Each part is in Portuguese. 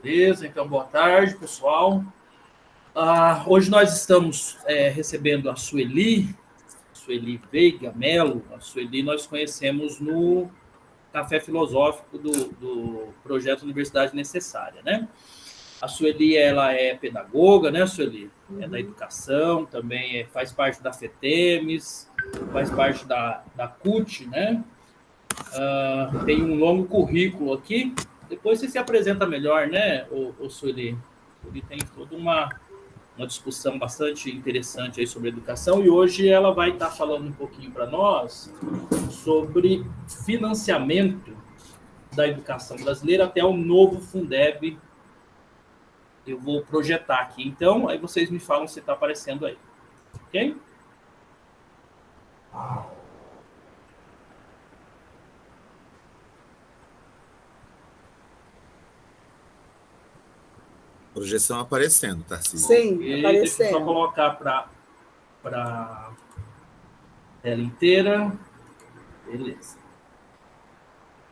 Beleza, então boa tarde, pessoal. Hoje nós estamos recebendo a Sueli Veiga Melo. A Sueli nós conhecemos no Café Filosófico do projeto Universidade Necessária, né? A Sueli, ela é pedagoga, né, Sueli? É da educação, também faz parte da FETEMES, faz parte da CUT, né? Tem um longo currículo aqui. Depois você se apresenta melhor, né, o Sueli? Ele tem toda uma discussão bastante interessante aí sobre educação, e hoje ela vai estar falando um pouquinho para nós sobre financiamento da educação brasileira até o novo Fundeb. Eu vou projetar aqui, então, aí vocês me falam se está aparecendo aí, ok? Projeção aparecendo, Tarcísio. Sim, aparecendo. Deixa eu só colocar para tela inteira. Beleza.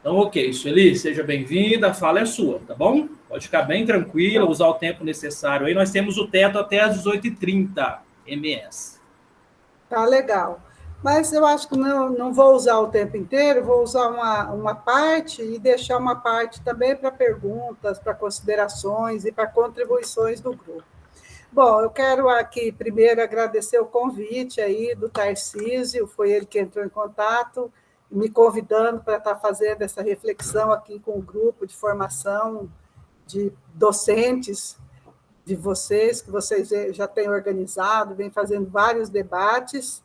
Então, ok, Sueli, seja bem-vinda, a fala é sua, tá bom? Pode ficar bem tranquila, usar o tempo necessário aí. Nós temos o teto até às 18h30 ms. Tá legal. Mas eu acho que não vou usar o tempo inteiro, vou usar uma parte e deixar uma parte também para perguntas, para considerações e para contribuições do grupo. Bom, eu quero aqui primeiro agradecer o convite aí do Tarcísio, foi ele que entrou em contato, me convidando para estar fazendo essa reflexão aqui com o grupo de formação de docentes de vocês, que vocês já têm organizado, vem fazendo vários debates.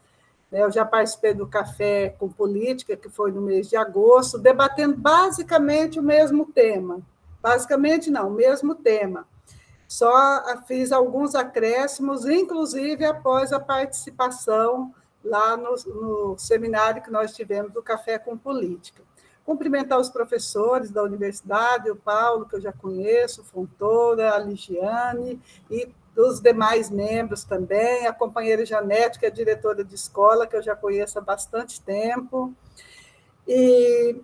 Eu já participei do Café com Política, que foi no mês de agosto, debatendo basicamente o mesmo tema. Basicamente não, o mesmo tema. Só fiz alguns acréscimos, inclusive após a participação lá no seminário que nós tivemos do Café com Política. Cumprimentar os professores da universidade, o Paulo, que eu já conheço, o Fontoura, a Ligiane, e dos demais membros também, a companheira Janete, que é diretora de escola, que eu já conheço há bastante tempo. E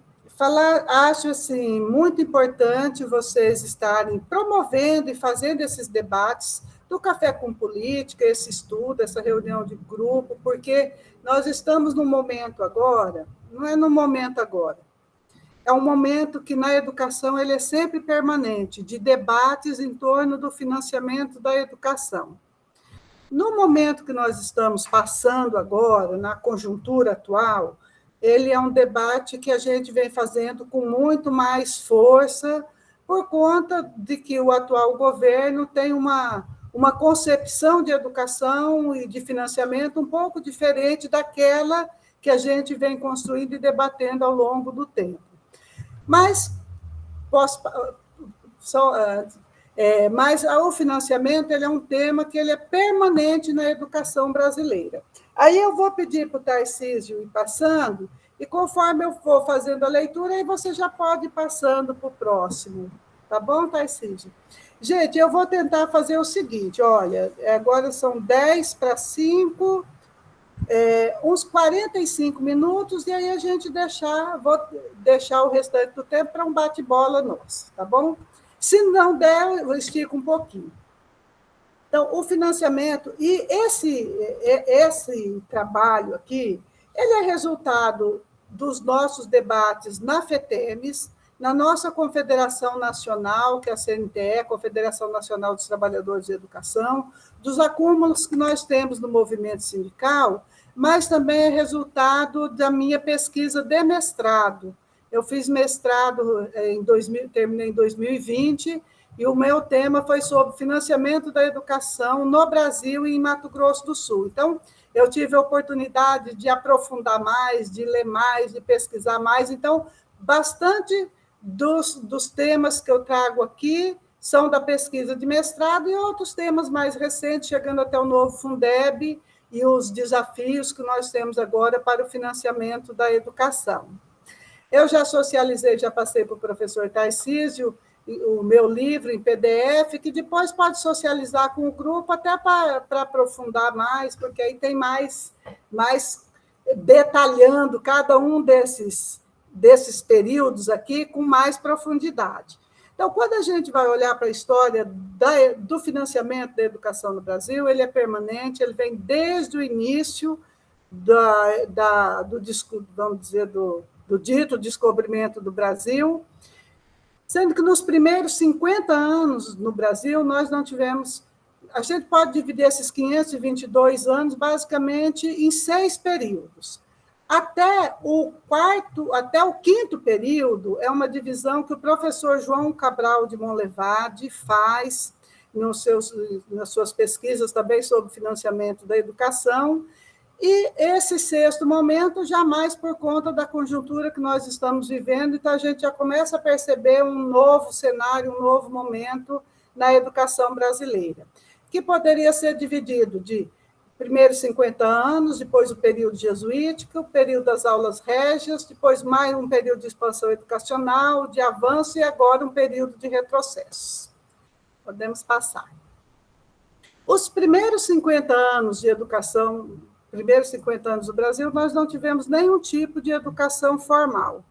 acho assim, muito importante vocês estarem promovendo e fazendo esses debates do Café com Política, esse estudo, essa reunião de grupo, porque nós estamos num momento agora, não é no momento agora, é um momento que na educação ele é sempre permanente, de debates em torno do financiamento da educação. No momento que nós estamos passando agora, na conjuntura atual, ele é um debate que a gente vem fazendo com muito mais força, por conta de que o atual governo tem uma concepção de educação e de financiamento um pouco diferente daquela que a gente vem construindo e debatendo ao longo do tempo. Mas mas o financiamento ele é um tema que ele é permanente na educação brasileira. Aí eu vou pedir para o Tarcísio ir passando, e conforme eu for fazendo a leitura, aí você já pode ir passando para o próximo. Tá bom, Tarcísio? Gente, eu vou tentar fazer o seguinte, olha, agora são 10:05, uns 45 minutos, e aí a gente vou deixar o restante do tempo para um bate-bola nosso, tá bom? Se não der, eu estico um pouquinho. Então, o financiamento, e esse trabalho aqui, ele é resultado dos nossos debates na FETEMES, na nossa Confederação Nacional, que é a CNTE, Confederação Nacional dos Trabalhadores de Educação, dos acúmulos que nós temos no movimento sindical, mas também é resultado da minha pesquisa de mestrado. Eu fiz mestrado terminei em 2020, e o meu tema foi sobre financiamento da educação no Brasil e em Mato Grosso do Sul. Então, eu tive a oportunidade de aprofundar mais, de ler mais, de pesquisar mais. Então, bastante dos temas que eu trago aqui são da pesquisa de mestrado, e outros temas mais recentes, chegando até o novo Fundeb e os desafios que nós temos agora para o financiamento da educação. Eu já socializei, já passei para o professor Tarcísio o meu livro em PDF, que depois pode socializar com o grupo, até para aprofundar mais, porque aí tem mais detalhando cada um desses períodos aqui com mais profundidade. Então, quando a gente vai olhar para a história do financiamento da educação no Brasil, ele é permanente, ele vem desde o início vamos dizer, do dito descobrimento do Brasil, sendo que nos primeiros 50 anos no Brasil, nós não tivemos... A gente pode dividir esses 522 anos, basicamente, em 6 períodos. Até o quinto período, é uma divisão que o professor João Cabral de Monlevade faz nas suas pesquisas também sobre financiamento da educação, e esse 6º momento, jamais por conta da conjuntura que nós estamos vivendo, então a gente já começa a perceber um novo cenário, um novo momento na educação brasileira, que poderia ser dividido de primeiros 50 anos, depois o período jesuítico, o período das aulas régias, depois mais um período de expansão educacional, de avanço, e agora um período de retrocesso. Podemos passar. Os primeiros 50 anos de educação, primeiros 50 anos do Brasil, nós não tivemos nenhum tipo de educação formal.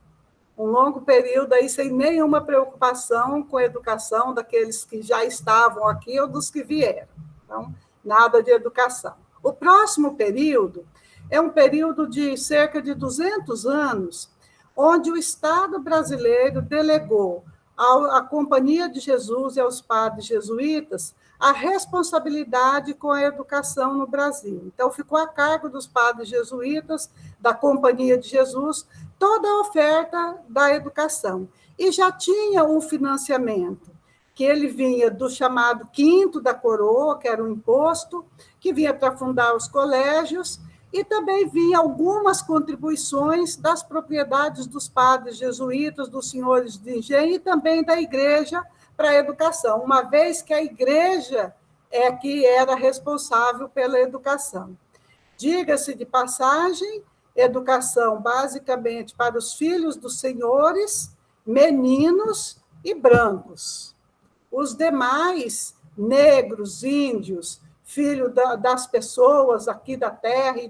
Um longo período aí sem nenhuma preocupação com a educação daqueles que já estavam aqui ou dos que vieram. Então, nada de educação. O próximo período é um período de cerca de 200 anos, onde o Estado brasileiro delegou à Companhia de Jesus e aos padres jesuítas a responsabilidade com a educação no Brasil. Então, ficou a cargo dos padres jesuítas, da Companhia de Jesus, toda a oferta da educação. E já tinha um financiamento, que ele vinha do chamado quinto da coroa, que era um imposto, que vinha para fundar os colégios, e também vinha algumas contribuições das propriedades dos padres jesuítas, dos senhores de engenho e também da igreja para a educação, uma vez que a igreja é que era responsável pela educação. Diga-se de passagem, educação basicamente para os filhos dos senhores, meninos e brancos. Os demais, negros, índios, filhos das pessoas aqui da terra e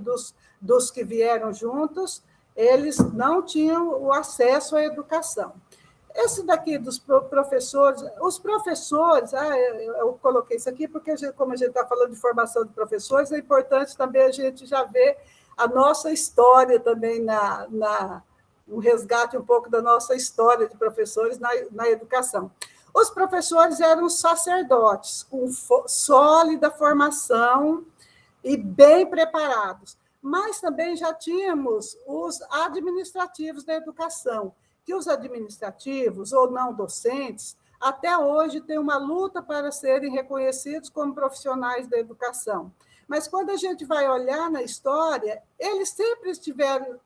dos que vieram juntos, eles não tinham o acesso à educação. Esse daqui dos professores, os professores, eu coloquei isso aqui porque, como a gente está falando de formação de professores, é importante também a gente já ver a nossa história também, um resgate um pouco da nossa história de professores na educação. Os professores eram sacerdotes, com sólida formação e bem preparados, mas também já tínhamos os administrativos da educação, que os administrativos ou não docentes, até hoje, têm uma luta para serem reconhecidos como profissionais da educação. Mas, quando a gente vai olhar na história, eles sempre estiveram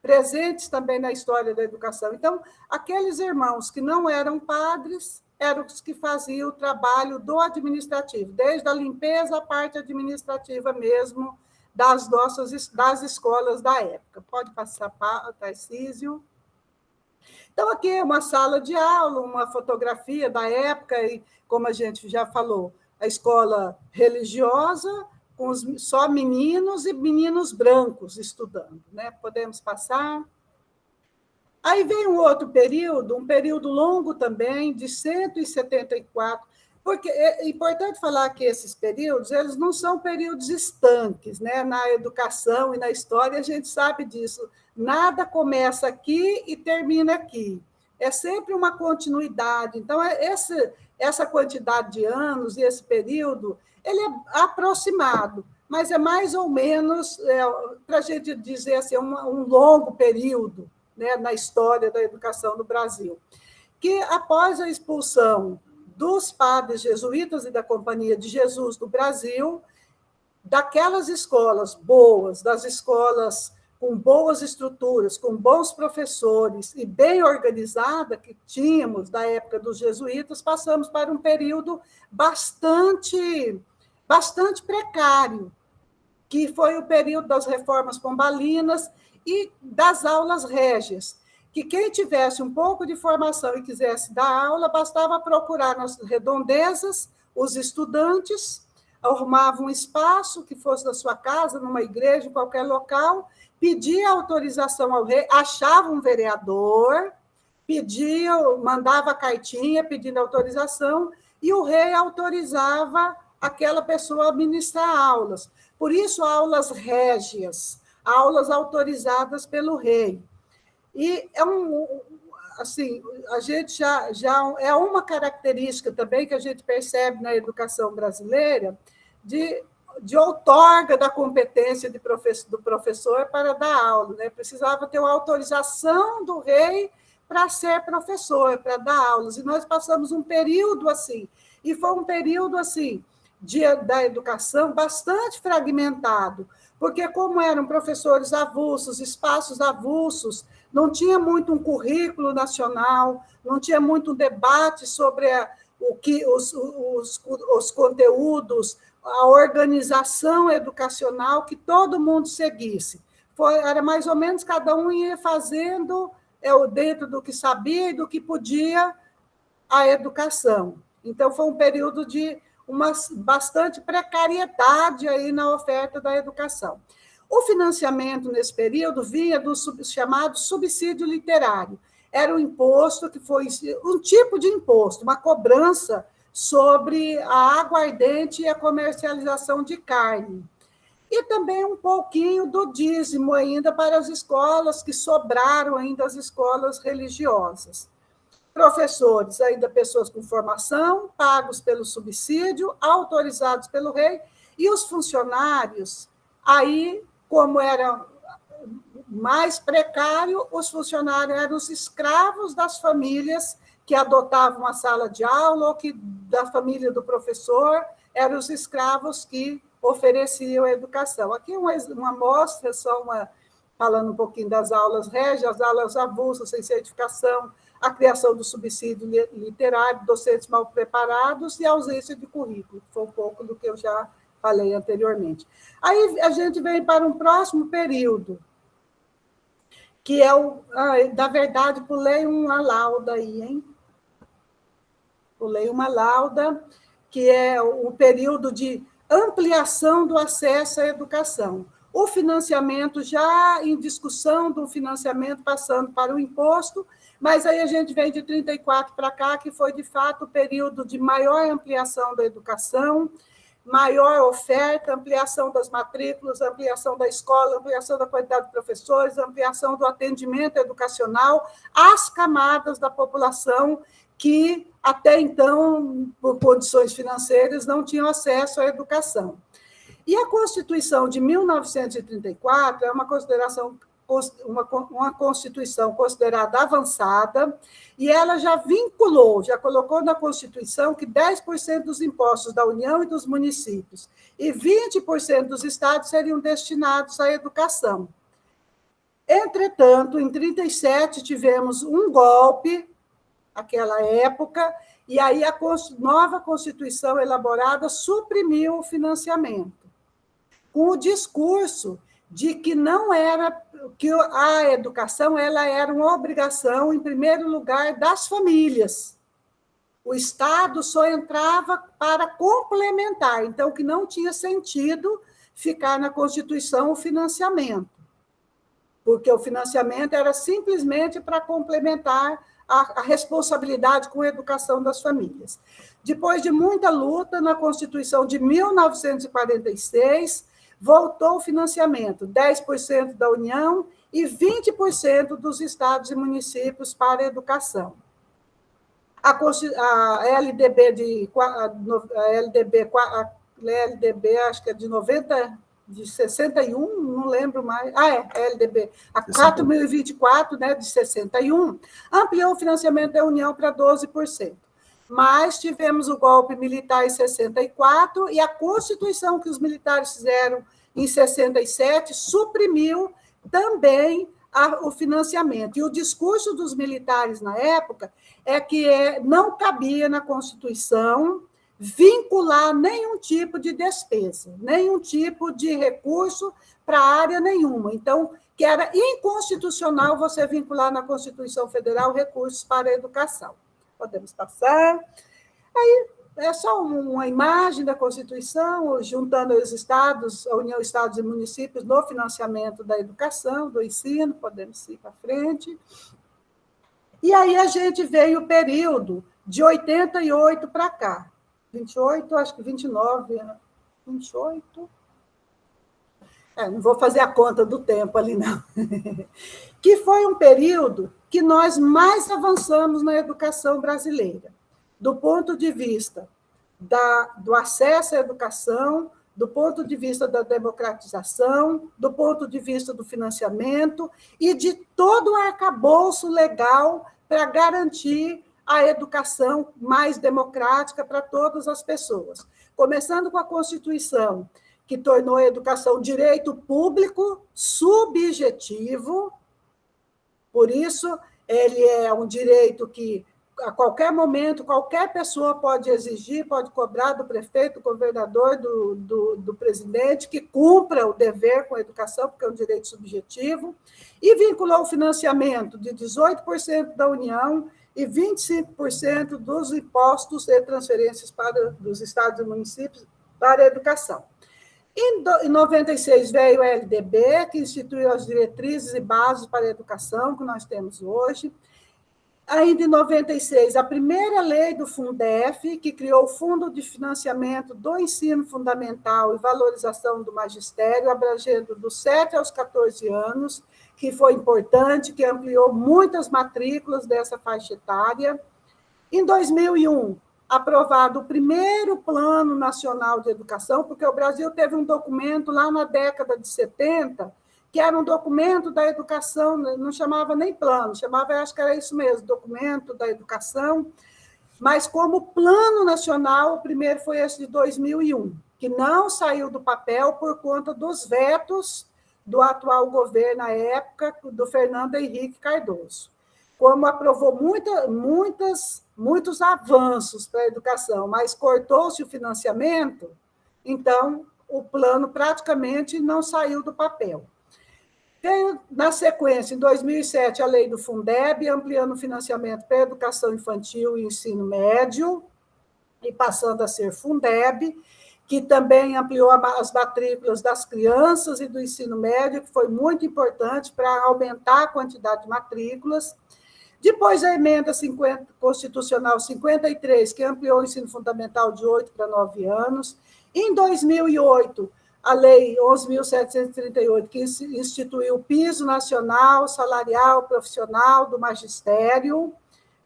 presentes também na história da educação. Então, aqueles irmãos que não eram padres eram os que faziam o trabalho do administrativo, desde a limpeza à parte administrativa mesmo das escolas da época. Pode passar para Tarcísio. Então, aqui é uma sala de aula, uma fotografia da época, e, como a gente já falou, a escola religiosa, com só meninos e meninos brancos estudando, né? Podemos passar. Aí vem um outro período, um período longo também, de 174, porque é importante falar que esses períodos, eles não são períodos estanques, né? Na educação e na história, a gente sabe disso. Nada começa aqui e termina aqui. É sempre uma continuidade. Então, essa quantidade de anos e esse período, ele é aproximado, mas é mais ou menos, para a gente dizer assim, um longo período, né, na história da educação no Brasil, que após a expulsão dos padres jesuítas e da Companhia de Jesus do Brasil, daquelas escolas boas, das escolas com boas estruturas, com bons professores e bem organizada que tínhamos da época dos jesuítas, passamos para um período bastante precário, que foi o período das reformas pombalinas e das aulas régias, que quem tivesse um pouco de formação e quisesse dar aula, bastava procurar nas redondezas os estudantes, arrumavam um espaço que fosse da sua casa, numa igreja, em qualquer local, pedia autorização ao rei, achava um vereador, mandava cartinha pedindo autorização, e o rei autorizava aquela pessoa a ministrar aulas. Por isso, aulas régias, aulas autorizadas pelo rei. E assim, a gente já é uma característica também que a gente percebe na educação brasileira de outorga da competência do professor para dar aula, né? Precisava ter uma autorização do rei para ser professor, para dar aulas. E nós passamos um período assim, e foi um período assim da educação bastante fragmentado, porque como eram professores avulsos, espaços avulsos, não tinha muito um currículo nacional, não tinha muito um debate sobre os conteúdos, a organização educacional que todo mundo seguisse. Era mais ou menos cada um ia fazendo dentro do que sabia e do que podia a educação. Então, foi um período de bastante precariedade aí na oferta da educação. O financiamento, nesse período, vinha do chamado subsídio literário. Era um imposto que foi um tipo de imposto, uma cobrança sobre a aguardente e a comercialização de carne. E também um pouquinho do dízimo ainda para as escolas, que sobraram ainda as escolas religiosas. Professores, ainda pessoas com formação, pagos pelo subsídio, autorizados pelo rei, e os funcionários, aí, como era mais precário, os funcionários eram os escravos das famílias que adotavam a sala de aula, ou que da família do professor, eram os escravos que ofereciam a educação. Aqui uma amostra, falando um pouquinho das aulas régias, as aulas avulsas, sem certificação, a criação do subsídio literário, docentes mal preparados e a ausência de currículo, que foi um pouco do que eu já falei anteriormente. Aí a gente vem para um próximo período, que é na verdade, pulei uma lauda aí, hein? Pulei uma lauda, que é o período de ampliação do acesso à educação. O financiamento, já em discussão do financiamento, passando para o imposto, mas aí a gente vem de 34 para cá, que foi, de fato, o período de maior ampliação da educação, maior oferta, ampliação das matrículas, ampliação da escola, ampliação da quantidade de professores, ampliação do atendimento educacional às camadas da população que, até então, por condições financeiras, não tinham acesso à educação. E a Constituição de 1934 é uma Constituição considerada avançada, e ela já vinculou, já colocou na Constituição que 10% dos impostos da União e dos municípios e 20% dos estados seriam destinados à educação. Entretanto, em 1937, tivemos um golpe, naquela época, e aí a nova Constituição elaborada suprimiu o financiamento, com o discurso de que não era, que a educação ela era uma obrigação, em primeiro lugar, das famílias. O Estado só entrava para complementar, então que não tinha sentido ficar na Constituição o financiamento, porque o financiamento era simplesmente para complementar a responsabilidade com a educação das famílias. Depois de muita luta, na Constituição de 1946, voltou o financiamento, 10% da União e 20% dos estados e municípios para a educação. A LDB, acho que é de 61, não lembro mais. A LDB, a 4.024, né, de 61, ampliou o financiamento da União para 12%. Mas tivemos o golpe militar em 64 e a Constituição que os militares fizeram em 67 suprimiu também o financiamento. E o discurso dos militares na época é que não cabia na Constituição vincular nenhum tipo de despesa, nenhum tipo de recurso para área nenhuma. Então, que era inconstitucional você vincular na Constituição Federal recursos para a educação. Podemos passar. Aí é só uma imagem da Constituição, juntando os estados, a União, Estados e Municípios, no financiamento da educação, do ensino. Podemos ir para frente. E aí a gente veio o período de 88 para cá. 28, acho que 29, 28. Não vou fazer a conta do tempo ali, não. Que foi um período que nós mais avançamos na educação brasileira, do ponto de vista do acesso à educação, do ponto de vista da democratização, do ponto de vista do financiamento e de todo o arcabouço legal para garantir a educação mais democrática para todas as pessoas. Começando com a Constituição, que tornou a educação direito público subjetivo, por isso ele é um direito que, a qualquer momento, qualquer pessoa pode exigir, pode cobrar do prefeito, do governador, do presidente, que cumpra o dever com a educação, porque é um direito subjetivo, e vinculou o financiamento de 18% da União e 25% dos impostos e transferências dos estados e municípios para a educação. Em 96 veio a LDB, que instituiu as diretrizes e bases para a educação que nós temos hoje. Ainda em 96, a primeira lei do Fundef, que criou o Fundo de Financiamento do Ensino Fundamental e Valorização do Magistério, abrangendo dos 7 aos 14 anos, que foi importante, que ampliou muitas matrículas dessa faixa etária. Em 2001, aprovado o primeiro Plano Nacional de Educação, porque o Brasil teve um documento lá na década de 70, que era um documento da educação, não chamava nem plano, chamava, acho que era isso mesmo, documento da educação, mas como plano nacional, o primeiro foi esse de 2001, que não saiu do papel por conta dos vetos do atual governo na época, do Fernando Henrique Cardoso. Como aprovou muitos avanços para a educação, mas cortou-se o financiamento, então o plano praticamente não saiu do papel. Veio, na sequência, em 2007, a lei do Fundeb, ampliando o financiamento para a educação infantil e ensino médio, e passando a ser Fundeb, que também ampliou as matrículas das crianças e do ensino médio, que foi muito importante para aumentar a quantidade de matrículas. Depois, a emenda constitucional 53, que ampliou o ensino fundamental de 8 para 9 anos. Em 2008, a Lei 11.738, que instituiu o piso nacional, salarial, profissional do magistério,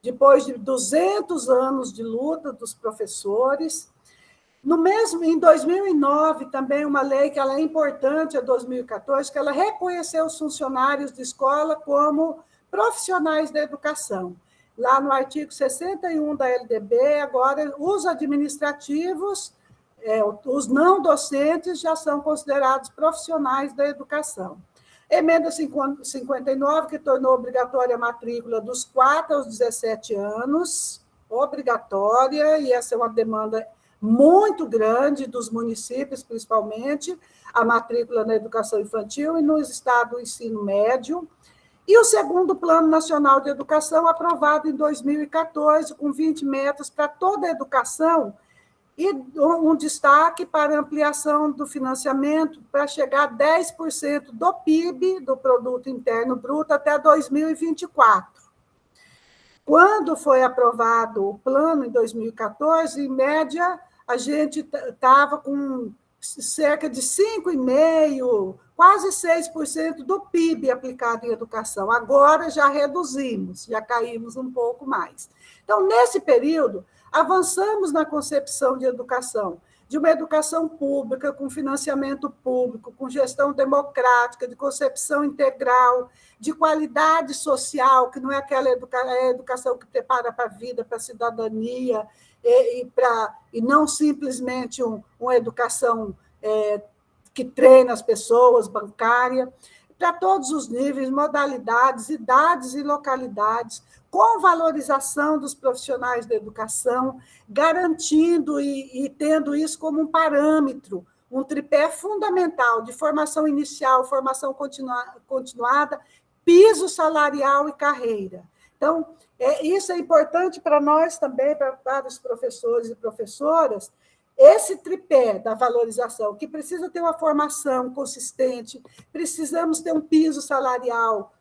depois de 200 anos de luta dos professores. Em 2009, também uma lei que ela é importante, a 2014, que ela reconheceu os funcionários de escola como profissionais da educação. Lá no artigo 61 da LDB, agora, os administrativos, os não docentes já são considerados profissionais da educação. Emenda 59, que tornou obrigatória a matrícula dos 4 aos 17 anos, obrigatória, e essa é uma demanda muito grande dos municípios, principalmente, a matrícula na educação infantil e no estado do ensino médio. E o segundo Plano Nacional de Educação, aprovado em 2014, com 20 metas para toda a educação, e um destaque para a ampliação do financiamento para chegar a 10% do PIB, do Produto Interno Bruto, até 2024. Quando foi aprovado o plano, em 2014, em média, a gente estava com cerca de 5,5%, quase 6% do PIB aplicado em educação. Agora já reduzimos, já caímos um pouco mais. Então, nesse período, avançamos na concepção de educação, de uma educação pública, com financiamento público, com gestão democrática, de concepção integral, de qualidade social, que não é aquela educação que prepara para a vida, para a cidadania, e não simplesmente uma educação que treina as pessoas, bancária, para todos os níveis, modalidades, idades e localidades, com valorização dos profissionais da educação, garantindo e tendo isso como um parâmetro, um tripé fundamental de formação inicial, formação continuada, piso salarial e carreira. Então, isso é importante para nós também, para os professores e professoras, esse tripé da valorização, que precisa ter uma formação consistente, precisamos ter um piso salarial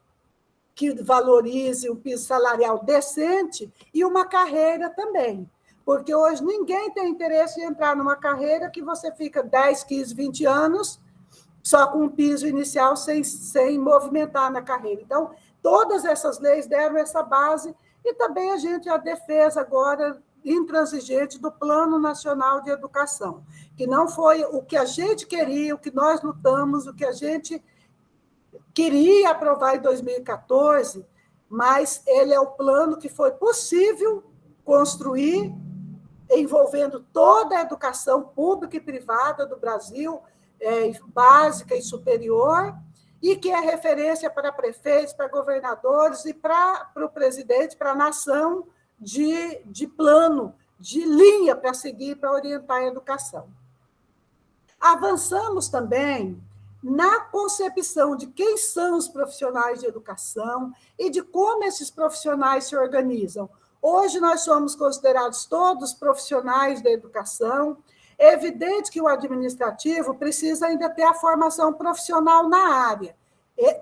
que valorize um piso salarial decente e uma carreira também. Porque hoje ninguém tem interesse em entrar numa carreira que você fica 10, 15, 20 anos só com um piso inicial sem movimentar na carreira. Então, todas essas leis deram essa base e também a defesa agora intransigente do Plano Nacional de Educação, que não foi o que a gente queria, o que nós lutamos, o que a gente queria aprovar em 2014, mas ele é o plano que foi possível construir, envolvendo toda a educação pública e privada do Brasil, básica e superior, e que é referência para prefeitos, para governadores e para o presidente, para a nação, de plano, de linha para seguir, para orientar a educação. Avançamos também na concepção de quem são os profissionais de educação e de como esses profissionais se organizam. Hoje nós somos considerados todos profissionais da educação. É evidente que o administrativo precisa ainda ter a formação profissional na área,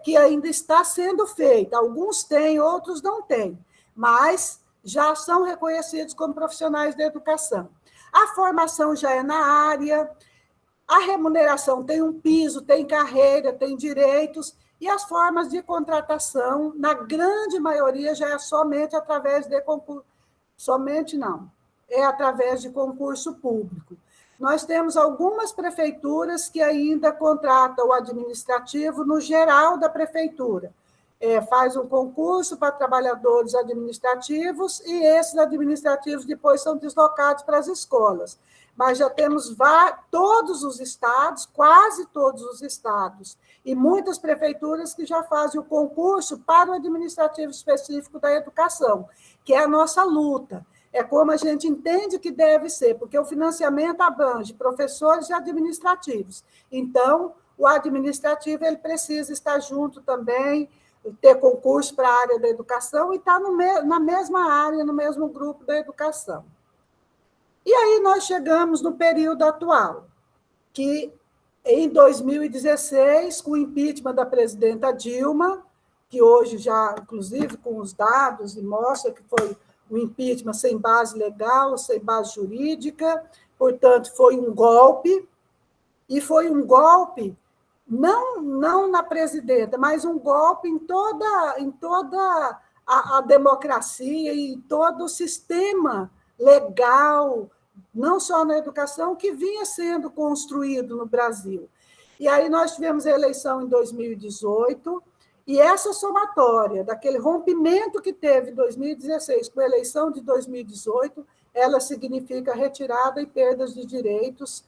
que ainda está sendo feita. Alguns têm, outros não têm, mas já são reconhecidos como profissionais da educação. A formação já é na área, a remuneração tem um piso, tem carreira, tem direitos, e as formas de contratação, na grande maioria, já é somente através de concurso. Somente não, é através de concurso público. Nós temos algumas prefeituras que ainda contratam o administrativo no geral da prefeitura. Faz um concurso para trabalhadores administrativos e esses administrativos depois são deslocados para as escolas. Mas já temos todos os estados, quase todos os estados, e muitas prefeituras que já fazem o concurso para o administrativo específico da educação, que é a nossa luta. É como a gente entende que deve ser, porque o financiamento abrange professores e administrativos. Então, o administrativo ele precisa estar junto também, ter concurso para a área da educação e estar na mesma área, no mesmo grupo da educação. E aí nós chegamos no período atual, que em 2016, com o impeachment da presidenta Dilma, que hoje já, inclusive, com os dados, e mostra que foi o impeachment sem base legal, sem base jurídica, portanto, foi um golpe, e foi um golpe não na presidenta, mas um golpe em toda a democracia e em todo o sistema legal, não só na educação, que vinha sendo construído no Brasil. E aí nós tivemos a eleição em 2018, e essa somatória daquele rompimento que teve em 2016 com a eleição de 2018, ela significa retirada e perdas de direitos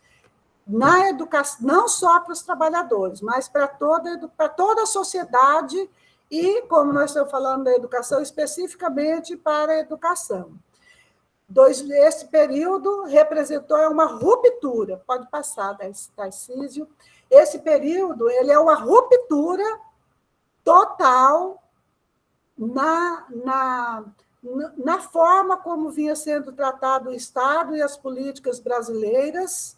na educação, não só para os trabalhadores, mas para toda a sociedade e, como nós estamos falando da educação, especificamente para a educação. Esse período representou uma ruptura, pode passar, Tarcísio, esse período ele é uma ruptura total na forma como vinha sendo tratado o Estado e as políticas brasileiras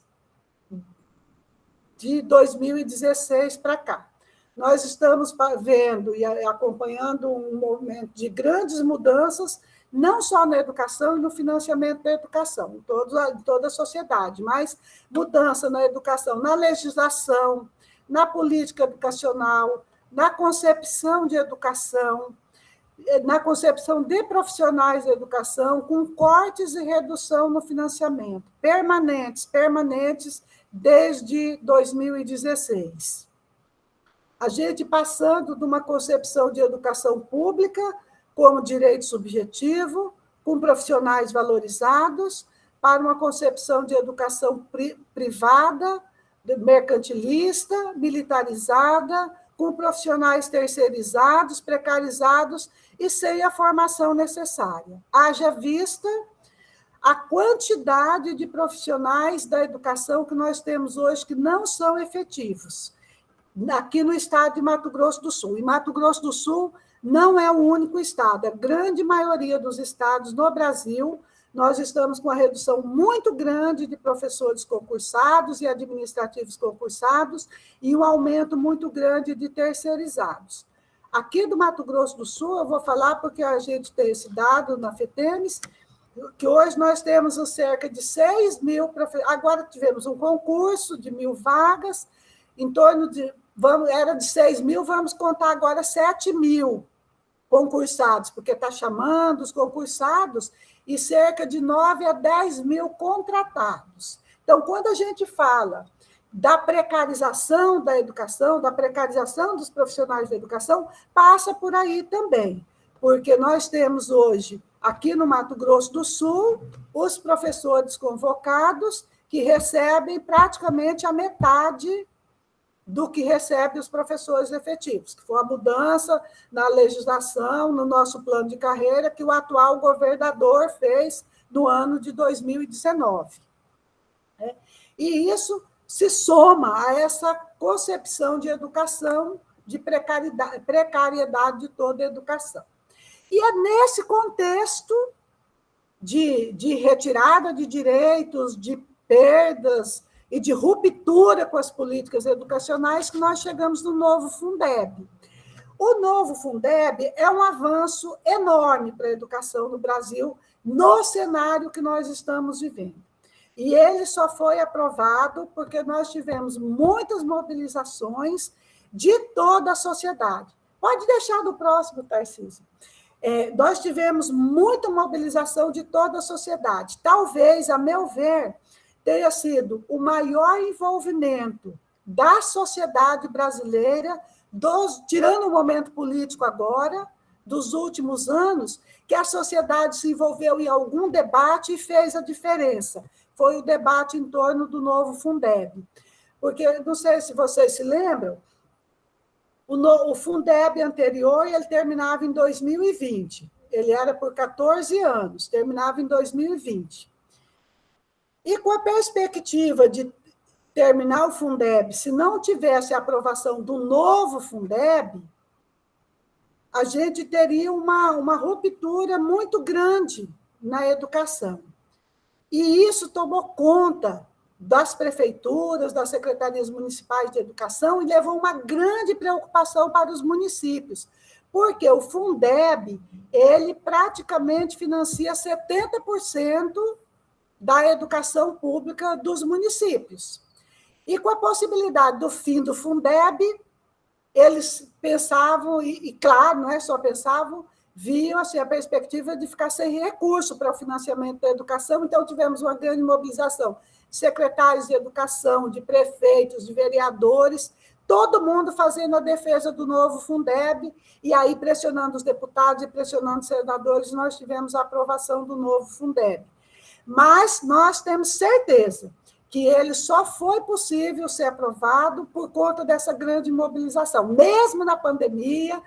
de 2016 para cá. Nós estamos vendo e acompanhando um movimento de grandes mudanças, não só na educação e no financiamento da educação, em toda a sociedade, mas mudança na educação, na legislação, na política educacional, na concepção de educação, na concepção de profissionais da educação, com cortes e redução no financiamento, permanentes desde 2016. A gente passando de uma concepção de educação pública como direito subjetivo, com profissionais valorizados, para uma concepção de educação privada, mercantilista, militarizada, com profissionais terceirizados, precarizados e sem a formação necessária. Haja vista a quantidade de profissionais da educação que nós temos hoje que não são efetivos, aqui no estado de Mato Grosso do Sul. E Mato Grosso do Sul não é o único estado, a grande maioria dos estados no Brasil, nós estamos com uma redução muito grande de professores concursados e administrativos concursados e um aumento muito grande de terceirizados. Aqui do Mato Grosso do Sul, eu vou falar porque a gente tem esse dado na FETEMES, que hoje nós temos cerca de 6 mil professores. Agora tivemos um concurso de 1.000 vagas, em torno de, era de 6 mil, vamos contar agora 7 mil concursados, porque está chamando os concursados, e cerca de 9 a 10 mil contratados. Então, quando a gente fala da precarização da educação, da precarização dos profissionais da educação, passa por aí também, porque nós temos hoje, aqui no Mato Grosso do Sul, os professores convocados que recebem praticamente a metade do que recebem os professores efetivos, que foi a mudança na legislação, no nosso plano de carreira, que o atual governador fez no ano de 2019. E isso se soma a essa concepção de educação, de precariedade de toda a educação. E é nesse contexto de retirada de direitos, de perdas e de ruptura com as políticas educacionais que nós chegamos no novo Fundeb. O novo Fundeb é um avanço enorme para a educação no Brasil, no cenário que nós estamos vivendo. E ele só foi aprovado porque nós tivemos muitas mobilizações de toda a sociedade. Pode deixar do próximo, Tarcísio. Nós tivemos muita mobilização de toda a sociedade. Talvez, a meu ver, tenha sido o maior envolvimento da sociedade brasileira, tirando o momento político agora, dos últimos anos, que a sociedade se envolveu em algum debate e fez a diferença. Foi o debate em torno do novo Fundeb. Porque, não sei se vocês se lembram, o Fundeb anterior ele terminava em 2020. Ele era por 14 anos, terminava em 2020. E com a perspectiva de terminar o Fundeb, se não tivesse a aprovação do novo Fundeb, a gente teria uma ruptura muito grande na educação. E isso tomou conta das prefeituras, das secretarias municipais de educação e levou uma grande preocupação para os municípios, porque o Fundeb, ele praticamente financia 70% da educação pública dos municípios. E com a possibilidade do fim do Fundeb, eles pensavam, e claro, não é só pensavam, viam assim, a perspectiva de ficar sem recurso para o financiamento da educação, então tivemos uma grande mobilização de secretários de educação, de prefeitos, de vereadores, todo mundo fazendo a defesa do novo Fundeb, e aí pressionando os deputados e pressionando os senadores, nós tivemos a aprovação do novo Fundeb. Mas nós temos certeza que ele só foi possível ser aprovado por conta dessa grande mobilização. Mesmo na pandemia,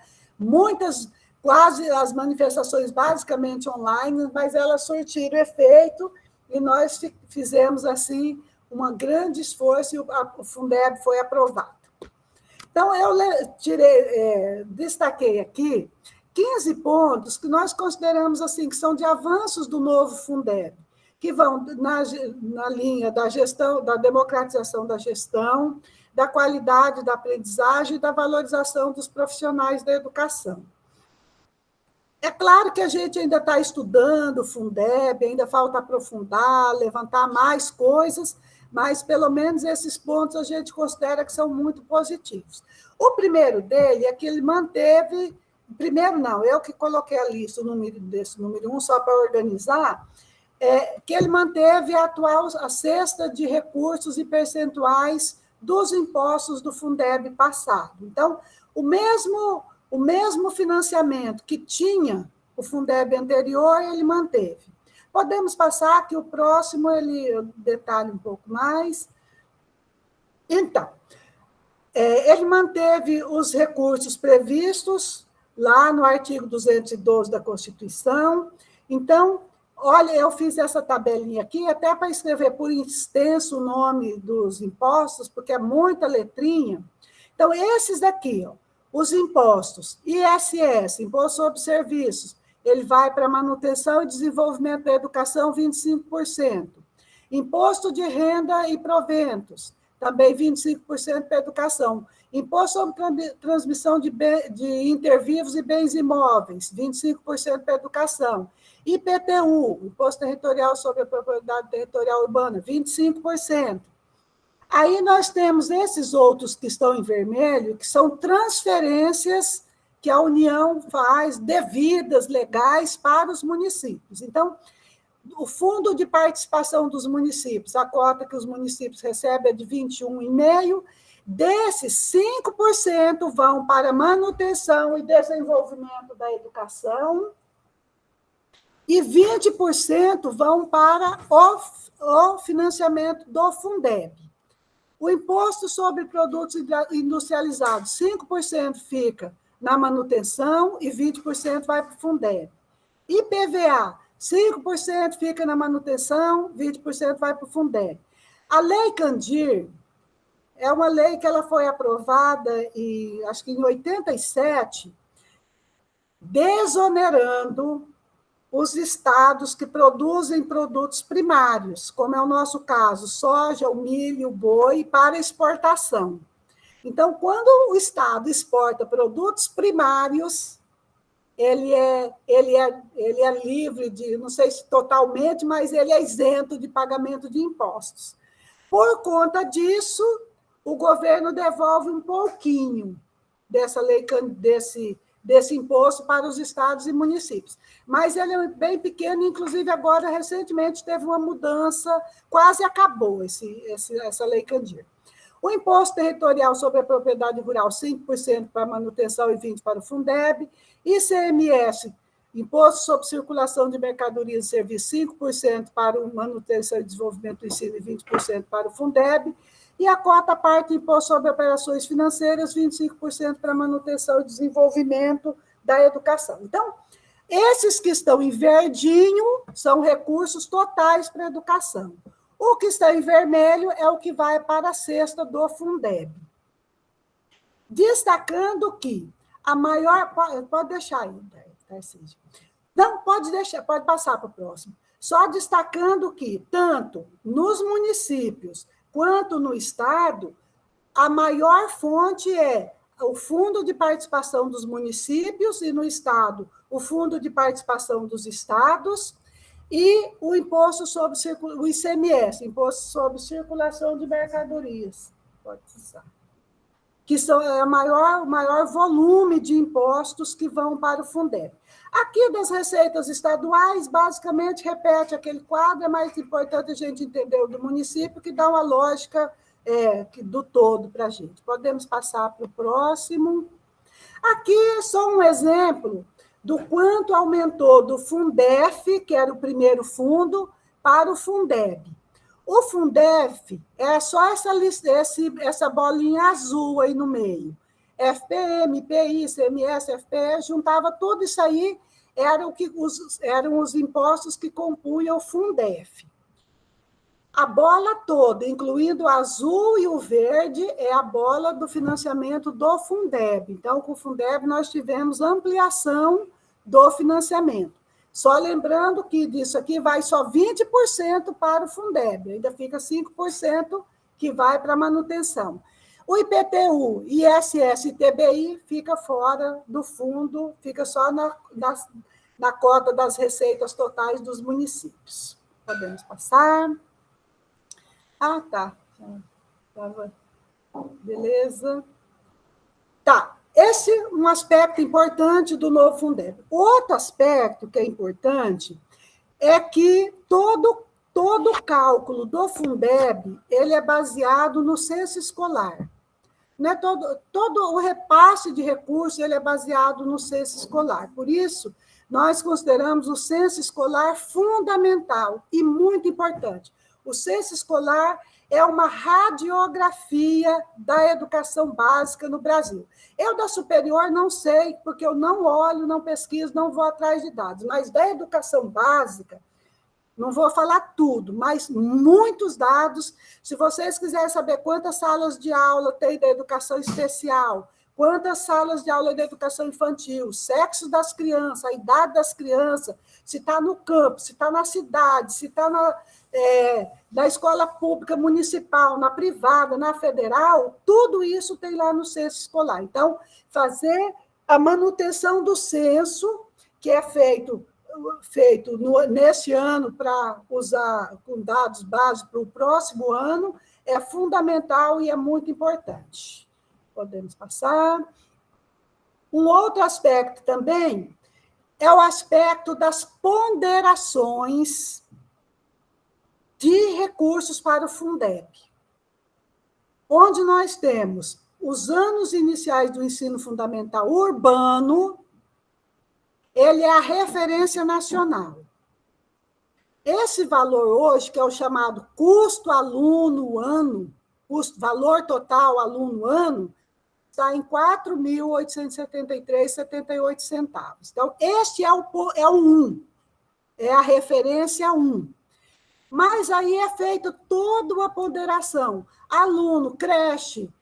quase as manifestações basicamente online, mas elas surtiram efeito e nós fizemos assim um grande esforço e o Fundeb foi aprovado. Então, eu destaquei aqui 15 pontos que nós consideramos assim, que são de avanços do novo Fundeb, que vão na linha da gestão, da democratização da gestão, da qualidade da aprendizagem e da valorização dos profissionais da educação. É claro que a gente ainda está estudando o Fundeb, ainda falta aprofundar, levantar mais coisas, mas pelo menos esses pontos a gente considera que são muito positivos. O primeiro dele é que ele manteve, primeiro não, eu que coloquei a lista, o número 1, só para organizar, que ele manteve a cesta de recursos e percentuais dos impostos do Fundeb passado. Então, o mesmo financiamento que tinha o Fundeb anterior, ele manteve. Podemos passar que o próximo, ele detalha um pouco mais. Então, ele manteve os recursos previstos lá no artigo 212 da Constituição. Então, olha, eu fiz essa tabelinha aqui até para escrever por extenso o nome dos impostos, porque é muita letrinha. Então, esses daqui, ó, os impostos, ISS, Imposto sobre Serviços, ele vai para manutenção e desenvolvimento da educação, 25%. Imposto de renda e proventos, também 25% para educação. Imposto sobre transmissão de inter vivos e bens imóveis, 25% para educação. IPTU, Imposto Territorial sobre a Propriedade Territorial Urbana, 25%. Aí nós temos esses outros que estão em vermelho, que são transferências que a União faz, devidas, legais, para os municípios. Então, o fundo de participação dos municípios, a cota que os municípios recebem é de 21,5%, desses 5% vão para manutenção e desenvolvimento da educação, e 20% vão para o financiamento do Fundeb. O imposto sobre produtos industrializados, 5% fica na manutenção e 20% vai para o Fundeb. IPVA, 5% fica na manutenção, 20% vai para o Fundeb. A Lei Candir é uma lei que ela foi aprovada, acho que em 87, desonerando os estados que produzem produtos primários, como é o nosso caso, soja, o milho, o boi, para exportação. Então, quando o estado exporta produtos primários, ele é livre de, não sei se totalmente, mas ele é isento de pagamento de impostos. Por conta disso, o governo devolve um pouquinho dessa lei, desse imposto para os estados e municípios. Mas ele é bem pequeno, inclusive agora, recentemente, teve uma mudança, quase acabou essa Lei Candir. O imposto territorial sobre a propriedade rural, 5% para manutenção e 20% para o Fundeb. ICMS, Imposto sobre Circulação de Mercadorias e Serviços, 5% para o manutenção e desenvolvimento do ensino e 20% para o Fundeb. E a cota parte imposto sobre operações financeiras, 25% para manutenção e desenvolvimento da educação. Então, esses que estão em verdinho são recursos totais para a educação. O que está em vermelho é o que vai para a cesta do Fundeb. Destacando que a maior... Pode deixar aí, Tarcísio. Não, pode deixar, pode passar para o próximo. Só destacando que, tanto nos municípios quanto no Estado, a maior fonte é o Fundo de Participação dos Municípios e, no Estado, o Fundo de Participação dos Estados e o Imposto sobre o ICMS, Imposto sobre Circulação de Mercadorias, pode passar, que são o maior volume de impostos que vão para o Fundeb. Aqui, das receitas estaduais, basicamente repete aquele quadro, é mais importante a gente entender o do município, que dá uma lógica do todo para a gente. Podemos passar para o próximo. Aqui é só um exemplo do quanto aumentou do Fundef, que era o primeiro fundo, para o Fundeb. O Fundef é só essa bolinha azul aí no meio. FPM, IPI, ICMS, FPE, juntava tudo isso aí, eram os impostos que compunham o Fundef. A bola toda, incluindo o azul e o verde, é a bola do financiamento do Fundeb. Então, com o Fundeb, nós tivemos ampliação do financiamento. Só lembrando que disso aqui vai só 20% para o Fundeb, ainda fica 5% que vai para a manutenção. O IPTU, ISS e TBI fica fora do fundo, fica só na cota das receitas totais dos municípios. Podemos passar. Ah, tá. Beleza. Tá. Esse é um aspecto importante do novo Fundeb. Outro aspecto que é importante é que todo o cálculo do Fundeb ele é baseado no censo escolar. Né? Todo o repasse de recursos ele é baseado no censo escolar. Por isso, nós consideramos o censo escolar fundamental e muito importante. O censo escolar é uma radiografia da educação básica no Brasil. Eu, da superior, não sei, porque eu não olho, não pesquiso, não vou atrás de dados, mas da educação básica, não vou falar tudo, mas muitos dados. Se vocês quiserem saber quantas salas de aula tem da educação especial, quantas salas de aula de educação infantil, sexo das crianças, a idade das crianças, se está no campo, se está na cidade, se está na escola pública municipal, na privada, na federal, tudo isso tem lá no censo escolar. Então, fazer a manutenção do censo, que é feito nesse ano para usar com dados básicos para o próximo ano, é fundamental e é muito importante. Podemos passar. Um outro aspecto também é o aspecto das ponderações de recursos para o Fundeb, onde nós temos os anos iniciais do ensino fundamental urbano, ele é a referência nacional. Esse valor hoje, que é o chamado custo aluno-ano, valor total aluno-ano, está em R$ 4.873,78. Então, este é o 1, é a referência 1. Mas aí é feita toda uma ponderação. Aluno, creche,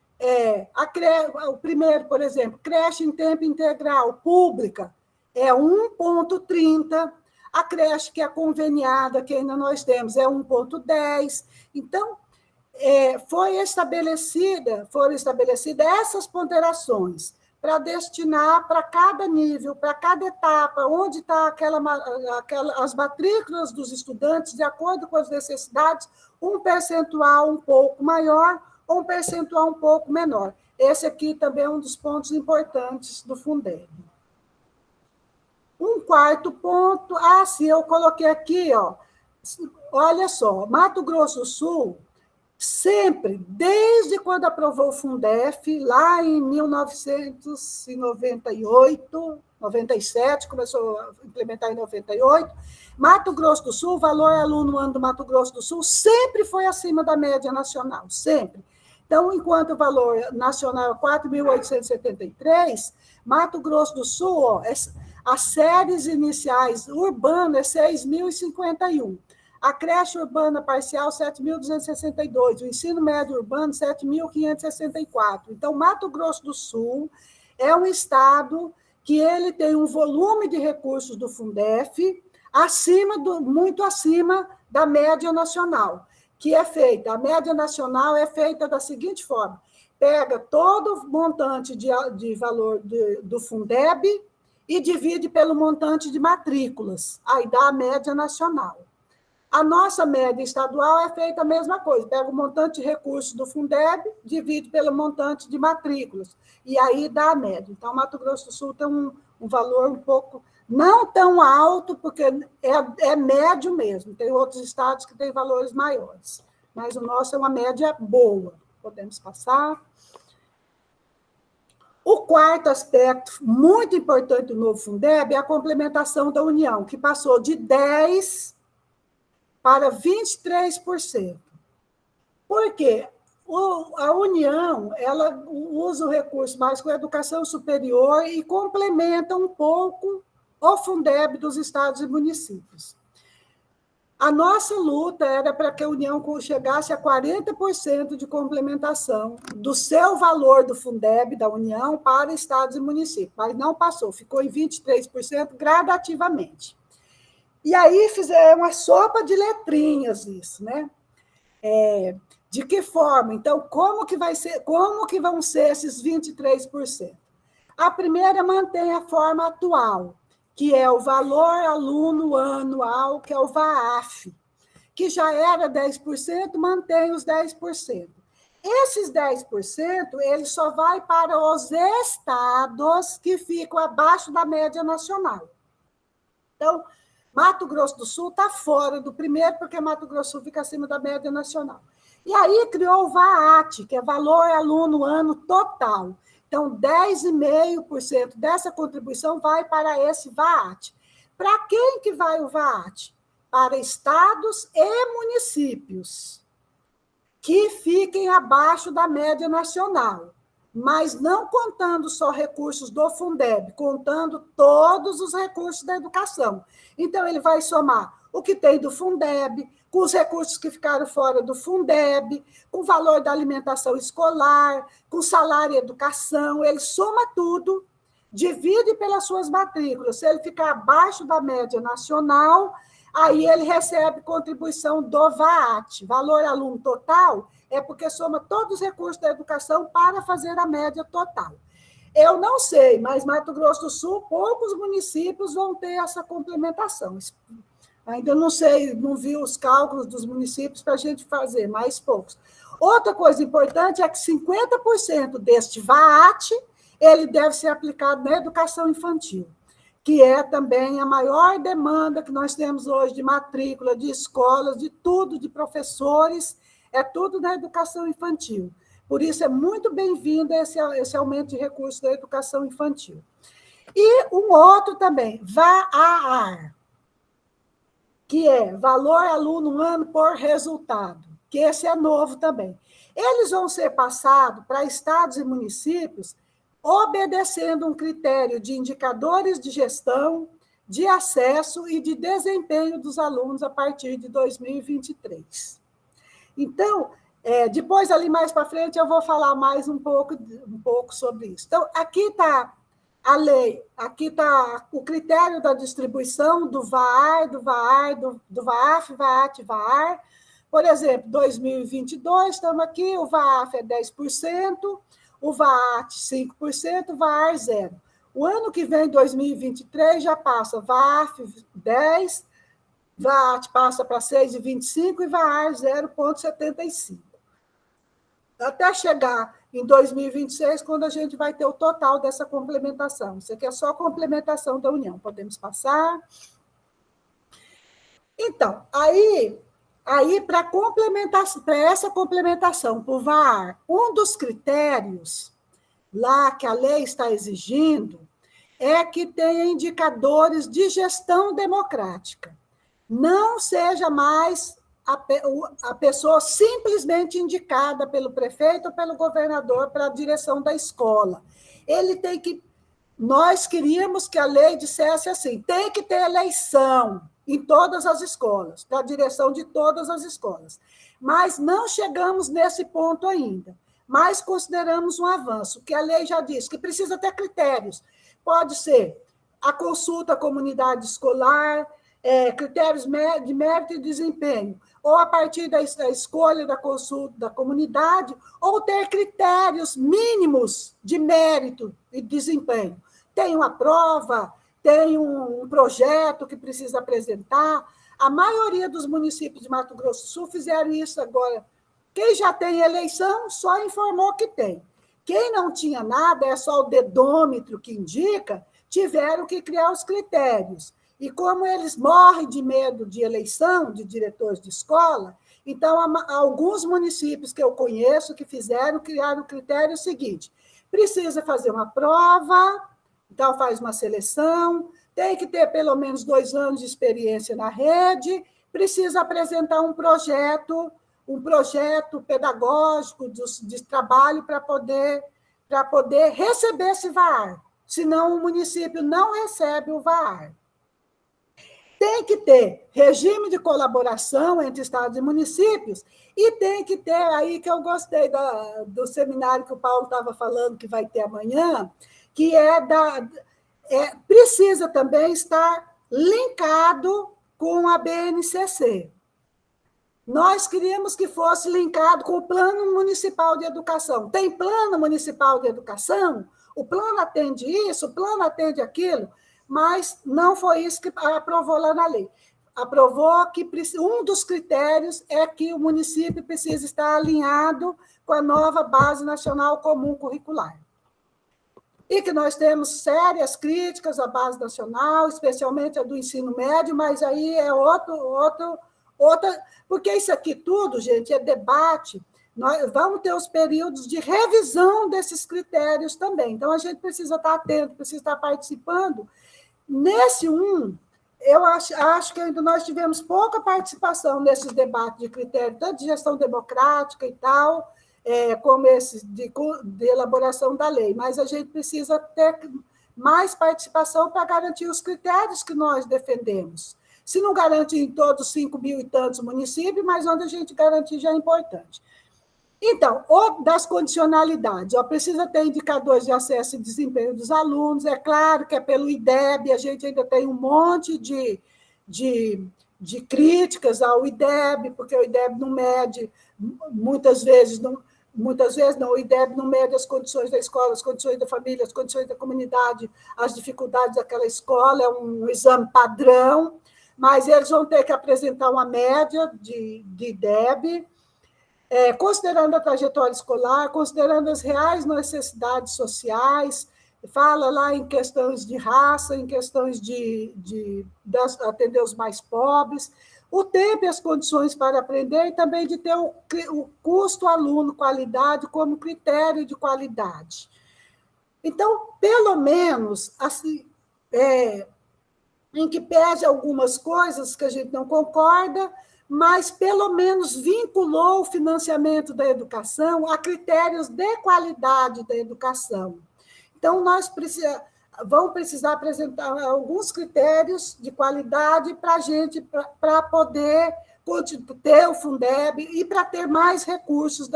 o primeiro, por exemplo, creche em tempo integral, pública, é 1,30. A creche que é conveniada, que ainda nós temos, é 1,10. Então, foram estabelecidas essas ponderações para destinar para cada nível, para cada etapa, onde está as matrículas dos estudantes, de acordo com as necessidades, um percentual um pouco maior ou um percentual um pouco menor. Esse aqui também é um dos pontos importantes do Fundeb. Um quarto ponto, sim, eu coloquei aqui, olha só, Mato Grosso do Sul, sempre, desde quando aprovou o Fundef, lá em 1998, 97, começou a implementar em 98, Mato Grosso do Sul, o valor aluno-ano do Mato Grosso do Sul sempre foi acima da média nacional, sempre. Então, enquanto o valor nacional é 4.873, Mato Grosso do Sul, as séries iniciais urbanas é 6.051. A creche urbana parcial, 7.262. O ensino médio urbano, 7.564. Então, Mato Grosso do Sul é um estado que ele tem um volume de recursos do Fundef muito acima da média nacional, que é feita. A média nacional é feita da seguinte forma: pega todo o montante de valor do Fundeb e divide pelo montante de matrículas. Aí dá a média nacional. A nossa média estadual é feita a mesma coisa. Pega o montante de recursos do Fundeb, divide pelo montante de matrículas. E aí dá a média. Então, Mato Grosso do Sul tem um valor um pouco, não tão alto, porque é médio mesmo. Tem outros estados que têm valores maiores. Mas o nosso é uma média boa. Podemos passar. O quarto aspecto, muito importante do novo Fundeb, é a complementação da União, que passou de 10% para 23%. Por quê? A União ela usa o recurso mais com a educação superior e complementa um pouco o Fundeb dos estados e municípios. A nossa luta era para que a União chegasse a 40% de complementação do seu valor do Fundeb da União para estados e municípios, mas não passou, ficou em 23% gradativamente. E aí fizeram uma sopa de letrinhas isso, né? De que forma? Então, como que vão ser esses 23%? A primeira mantém a forma atual, que é o valor aluno anual, que é o VAAF, que já era 10%, mantém os 10%. Esses 10%, ele só vai para os estados que ficam abaixo da média nacional. Então, Mato Grosso do Sul está fora do primeiro, porque Mato Grosso do Sul fica acima da média nacional. E aí criou o VAAT, que é valor aluno ano total. Então, 10,5% dessa contribuição vai para esse VAAT. Para quem que vai o VAAT? Para estados e municípios que fiquem abaixo da média nacional, mas não contando só recursos do Fundeb, contando todos os recursos da educação. Então, ele vai somar o que tem do Fundeb, com os recursos que ficaram fora do Fundeb, com o valor da alimentação escolar, com salário e educação, ele soma tudo, divide pelas suas matrículas. Se ele ficar abaixo da média nacional, aí ele recebe contribuição do VAAT. Valor aluno total é porque soma todos os recursos da educação para fazer a média total. Eu não sei, mas Mato Grosso do Sul, poucos municípios vão ter essa complementação. Ainda não sei, não vi os cálculos dos municípios para a gente fazer, mas poucos. Outra coisa importante é que 50% deste VAAT ele deve ser aplicado na educação infantil, que é também a maior demanda que nós temos hoje de matrícula, de escolas, de tudo, de professores, é tudo na educação infantil. Por isso, é muito bem-vindo esse aumento de recursos da educação infantil. E um outro também, VAAR, que é valor aluno ano por resultado, que esse é novo também. Eles vão ser passados para estados e municípios obedecendo um critério de indicadores de gestão, de acesso e de desempenho dos alunos a partir de 2023. Então, depois, ali mais para frente, eu vou falar mais um pouco sobre isso. Então, aqui está a lei, aqui está o critério da distribuição do VAAR, do VAAF, VAAT, VAAR. Por exemplo, 2022, estamos aqui, o VAAF é 10%, o VAAT 5%, o VAAR 0%. O ano que vem, 2023, já passa VAAF 10%, VAAT passa para 6,25% e VAAR 0,75%. Até chegar em 2026, quando a gente vai ter o total dessa complementação. Isso aqui é só complementação da União. Podemos passar. Então, aí para essa complementação por VAR, um dos critérios lá que a lei está exigindo é que tenha indicadores de gestão democrática. Não seja mais a pessoa simplesmente indicada pelo prefeito ou pelo governador para a direção da escola. Ele tem que... Nós queríamos que a lei dissesse assim, tem que ter eleição em todas as escolas, para a direção de todas as escolas. Mas não chegamos nesse ponto ainda. Mas consideramos um avanço, que a lei já diz que precisa ter critérios. Pode ser a consulta à comunidade escolar, critérios de mérito e desempenho, ou a partir da escolha da consulta da comunidade, ou ter critérios mínimos de mérito e desempenho. Tem uma prova, tem um projeto que precisa apresentar. A maioria dos municípios de Mato Grosso do Sul fizeram isso agora. Quem já tem eleição só informou que tem. Quem não tinha nada, é só o dedômetro que indica, tiveram que criar os critérios. E como eles morrem de medo de eleição de diretores de escola, então, alguns municípios que eu conheço que criaram o critério seguinte: precisa fazer uma prova, então faz uma seleção, tem que ter pelo menos 2 anos de experiência na rede, precisa apresentar um projeto pedagógico de trabalho para poder receber esse VAR, senão o município não recebe o VAR. Tem que ter regime de colaboração entre estados e municípios e tem que ter, aí que eu gostei do seminário que o Paulo estava falando, que vai ter amanhã, que precisa também estar linkado com a BNCC. Nós queríamos que fosse linkado com o Plano Municipal de Educação. Tem Plano Municipal de Educação? O plano atende isso, o plano atende aquilo, mas não foi isso que aprovou lá na lei. Aprovou que um dos critérios é que o município precisa estar alinhado com a nova Base Nacional Comum Curricular. E que nós temos sérias críticas à Base Nacional, especialmente a do ensino médio, mas aí é outra, porque isso aqui tudo, gente, é debate. Nós vamos ter os períodos de revisão desses critérios também. Então, a gente precisa estar atento, precisa estar participando. Nesse eu acho que ainda nós tivemos pouca participação nesses debates de critério, tanto de gestão democrática e tal, como esse de elaboração da lei. Mas a gente precisa ter mais participação para garantir os critérios que nós defendemos. Se não garante em todos 5 mil e tantos municípios, mas onde a gente garantir já é importante. Então, das condicionalidades, precisa ter indicadores de acesso e desempenho dos alunos, é claro que é pelo IDEB, a gente ainda tem um monte de críticas ao IDEB, porque o IDEB não mede, muitas vezes não, o IDEB não mede as condições da escola, as condições da família, as condições da comunidade, as dificuldades daquela escola, é um exame padrão, mas eles vão ter que apresentar uma média de IDEB, considerando a trajetória escolar, considerando as reais necessidades sociais, fala lá em questões de raça, em questões de atender os mais pobres, o tempo e as condições para aprender, e também de ter o custo aluno-qualidade como critério de qualidade. Então, pelo menos, assim, em que pese algumas coisas que a gente não concorda, mas pelo menos vinculou o financiamento da educação a critérios de qualidade da educação. Então, nós vamos precisar apresentar alguns critérios de qualidade para a gente, para poder ter o Fundeb e para ter mais recursos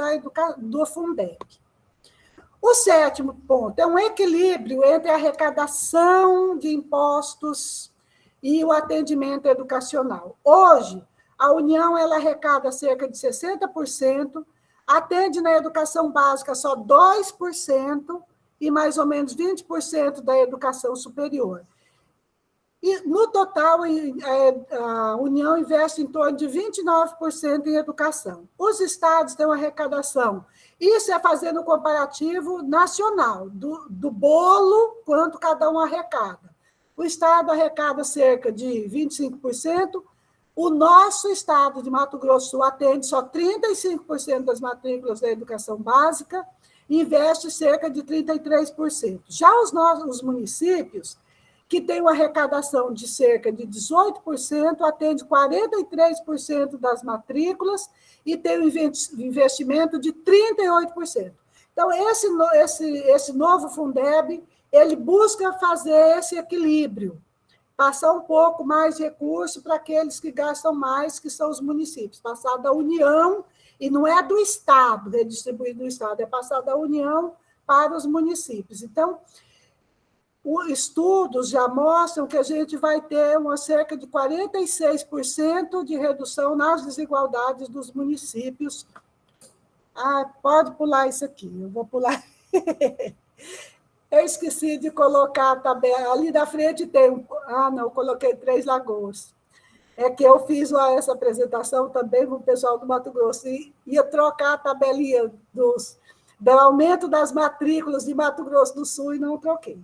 do Fundeb. O 7º ponto é um equilíbrio entre a arrecadação de impostos e o atendimento educacional. Hoje, a União ela arrecada cerca de 60%, atende na educação básica só 2% e mais ou menos 20% da educação superior. E, no total, a União investe em torno de 29% em educação. Os estados têm uma arrecadação. Isso é fazendo um comparativo nacional, do bolo, quanto cada um arrecada. O estado arrecada cerca de 25%, o nosso estado de Mato Grosso do Sul atende só 35% das matrículas da educação básica, investe cerca de 33%. Já os municípios, que têm uma arrecadação de cerca de 18%, atende 43% das matrículas e tem um investimento de 38%. Então, esse novo Fundeb, ele busca fazer esse equilíbrio, passar um pouco mais de recurso para aqueles que gastam mais, que são os municípios, passar da União, e não é do Estado, redistribuir do Estado, é passar da União para os municípios. Então, os estudos já mostram que a gente vai ter cerca de 46% de redução nas desigualdades dos municípios. Pode pular isso aqui, eu vou pular. Eu esqueci de colocar a tabela. Ali da frente tem... não, eu coloquei 3 Lagoas. É que eu fiz essa apresentação também com o pessoal do Mato Grosso e ia trocar a tabelinha do aumento das matrículas de Mato Grosso do Sul e não troquei.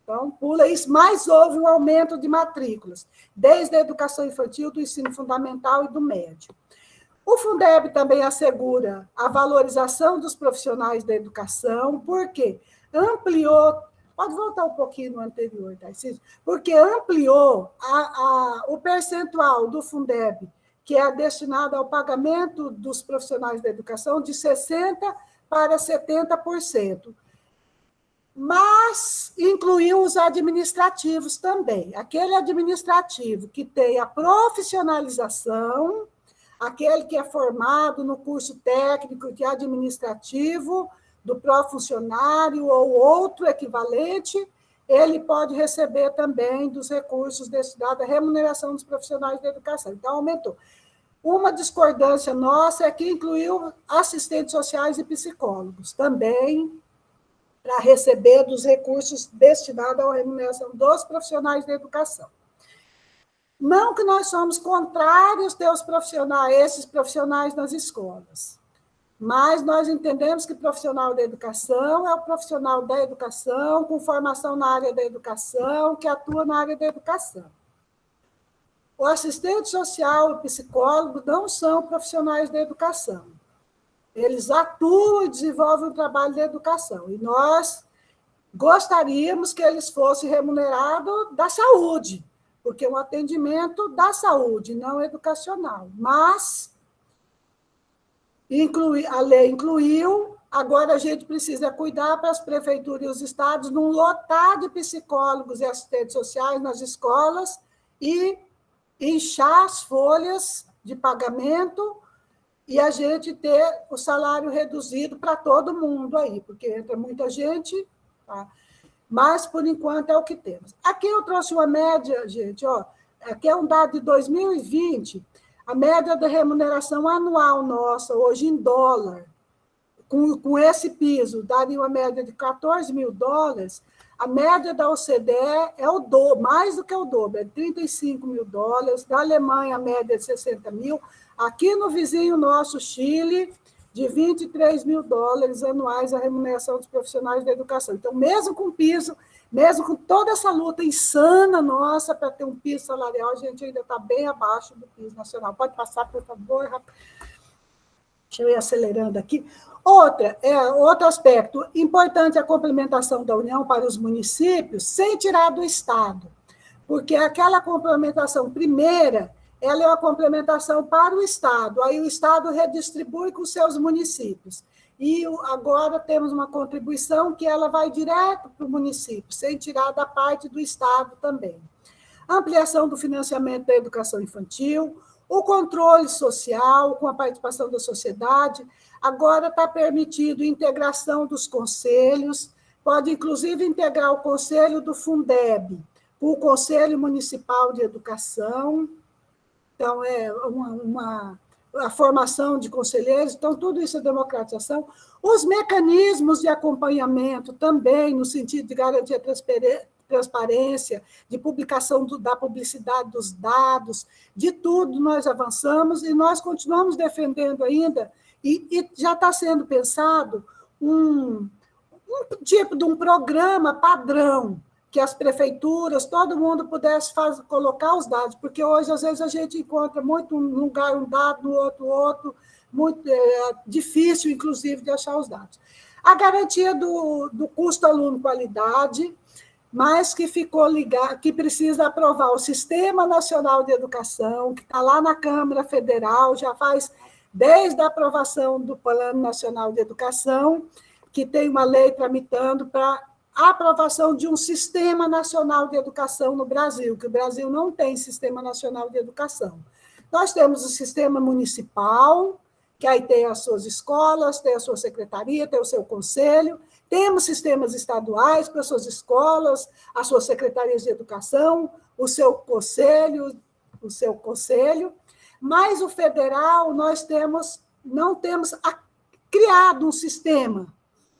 Então, pula isso, mas houve um aumento de matrículas, desde a educação infantil, do ensino fundamental e do médio. O Fundeb também assegura a valorização dos profissionais da educação, porque ampliou, pode voltar um pouquinho no anterior, Tarcísio, porque ampliou o percentual do Fundeb, que é destinado ao pagamento dos profissionais da educação, de 60% para 70%. Mas incluiu os administrativos também. Aquele administrativo que tem a profissionalização, aquele que é formado no curso técnico de administrativo, do pró-funcionário ou outro equivalente, ele pode receber também dos recursos destinados à remuneração dos profissionais da educação. Então, aumentou. Uma discordância nossa é que incluiu assistentes sociais e psicólogos também, para receber dos recursos destinados à remuneração dos profissionais da educação. Não que nós somos contrários a esses profissionais nas escolas, mas nós entendemos que profissional da educação é o profissional da educação, com formação na área da educação, que atua na área da educação. O assistente social e o psicólogo não são profissionais da educação. Eles atuam e desenvolvem o trabalho da educação. E nós gostaríamos que eles fossem remunerados da saúde, porque é um atendimento da saúde, não educacional. Mas a lei incluiu, agora a gente precisa cuidar para as prefeituras e os estados não lotar de psicólogos e assistentes sociais nas escolas e inchar as folhas de pagamento e a gente ter o salário reduzido para todo mundo aí, porque entra muita gente, tá? Mas, por enquanto, é o que temos. Aqui eu trouxe uma média, gente, ó, aqui é um dado de 2020, a média da remuneração anual nossa, hoje em dólar, com esse piso, daria uma média de $14.000, a média da OCDE é o dobro, mais do que o dobro, é $35.000, da Alemanha a média é de 60 mil, aqui no vizinho nosso, Chile, de $23.000 anuais a remuneração dos profissionais da educação. Então, mesmo com piso, mesmo com toda essa luta insana nossa para ter um piso salarial, a gente ainda está bem abaixo do piso nacional. Pode passar, por favor, rápido. Deixa eu ir acelerando aqui. Outro aspecto importante é a complementação da União para os municípios, sem tirar do Estado, porque aquela complementação primeira, ela é uma complementação para o Estado, aí o Estado redistribui com seus municípios. E agora temos uma contribuição que ela vai direto para o município, sem tirar da parte do Estado também. Ampliação do financiamento da educação infantil, o controle social, com a participação da sociedade, agora está permitido integração dos conselhos, pode inclusive integrar o conselho do Fundeb, com o Conselho Municipal de Educação, então a formação de conselheiros, então tudo isso é democratização. Os mecanismos de acompanhamento também, no sentido de garantir a transparência, de publicação da publicidade dos dados, de tudo nós avançamos e nós continuamos defendendo ainda, e já está sendo pensado um tipo de um programa padrão, que as prefeituras, todo mundo pudesse colocar os dados, porque hoje, às vezes, a gente encontra muito um lugar um dado, no outro, muito difícil, inclusive, de achar os dados. A garantia do custo aluno-qualidade, mas que ficou ligado, que precisa aprovar o Sistema Nacional de Educação, que está lá na Câmara Federal, já faz desde a aprovação do Plano Nacional de Educação, que tem uma lei tramitando para a aprovação de um Sistema Nacional de Educação no Brasil, que o Brasil não tem Sistema Nacional de Educação. Nós temos o sistema municipal, que aí tem as suas escolas, tem a sua secretaria, tem o seu conselho, temos sistemas estaduais para as suas escolas, as suas secretarias de educação, o seu conselho, mas o federal nós não temos criado um sistema.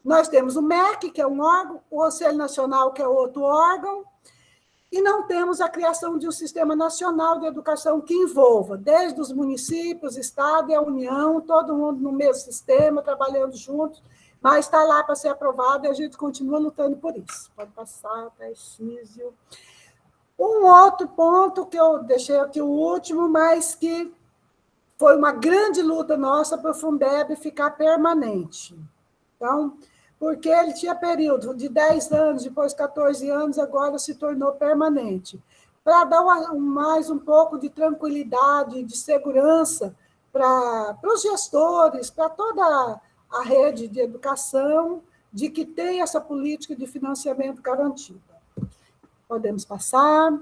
Nós temos o MEC, que é um órgão, o Conselho Nacional, que é outro órgão, e não temos a criação de um sistema nacional de educação que envolva, desde os municípios, Estado e a União, todo mundo no mesmo sistema, trabalhando juntos, mas está lá para ser aprovado e a gente continua lutando por isso. Pode passar, Tarcísio. Um outro ponto que eu deixei aqui, o último, mas que foi uma grande luta nossa para o Fundeb ficar permanente. Então, porque ele tinha período de 10 anos, depois 14 anos, agora se tornou permanente. Para dar mais um pouco de tranquilidade, de segurança para os gestores, para toda a rede de educação, de que tem essa política de financiamento garantida. Podemos passar.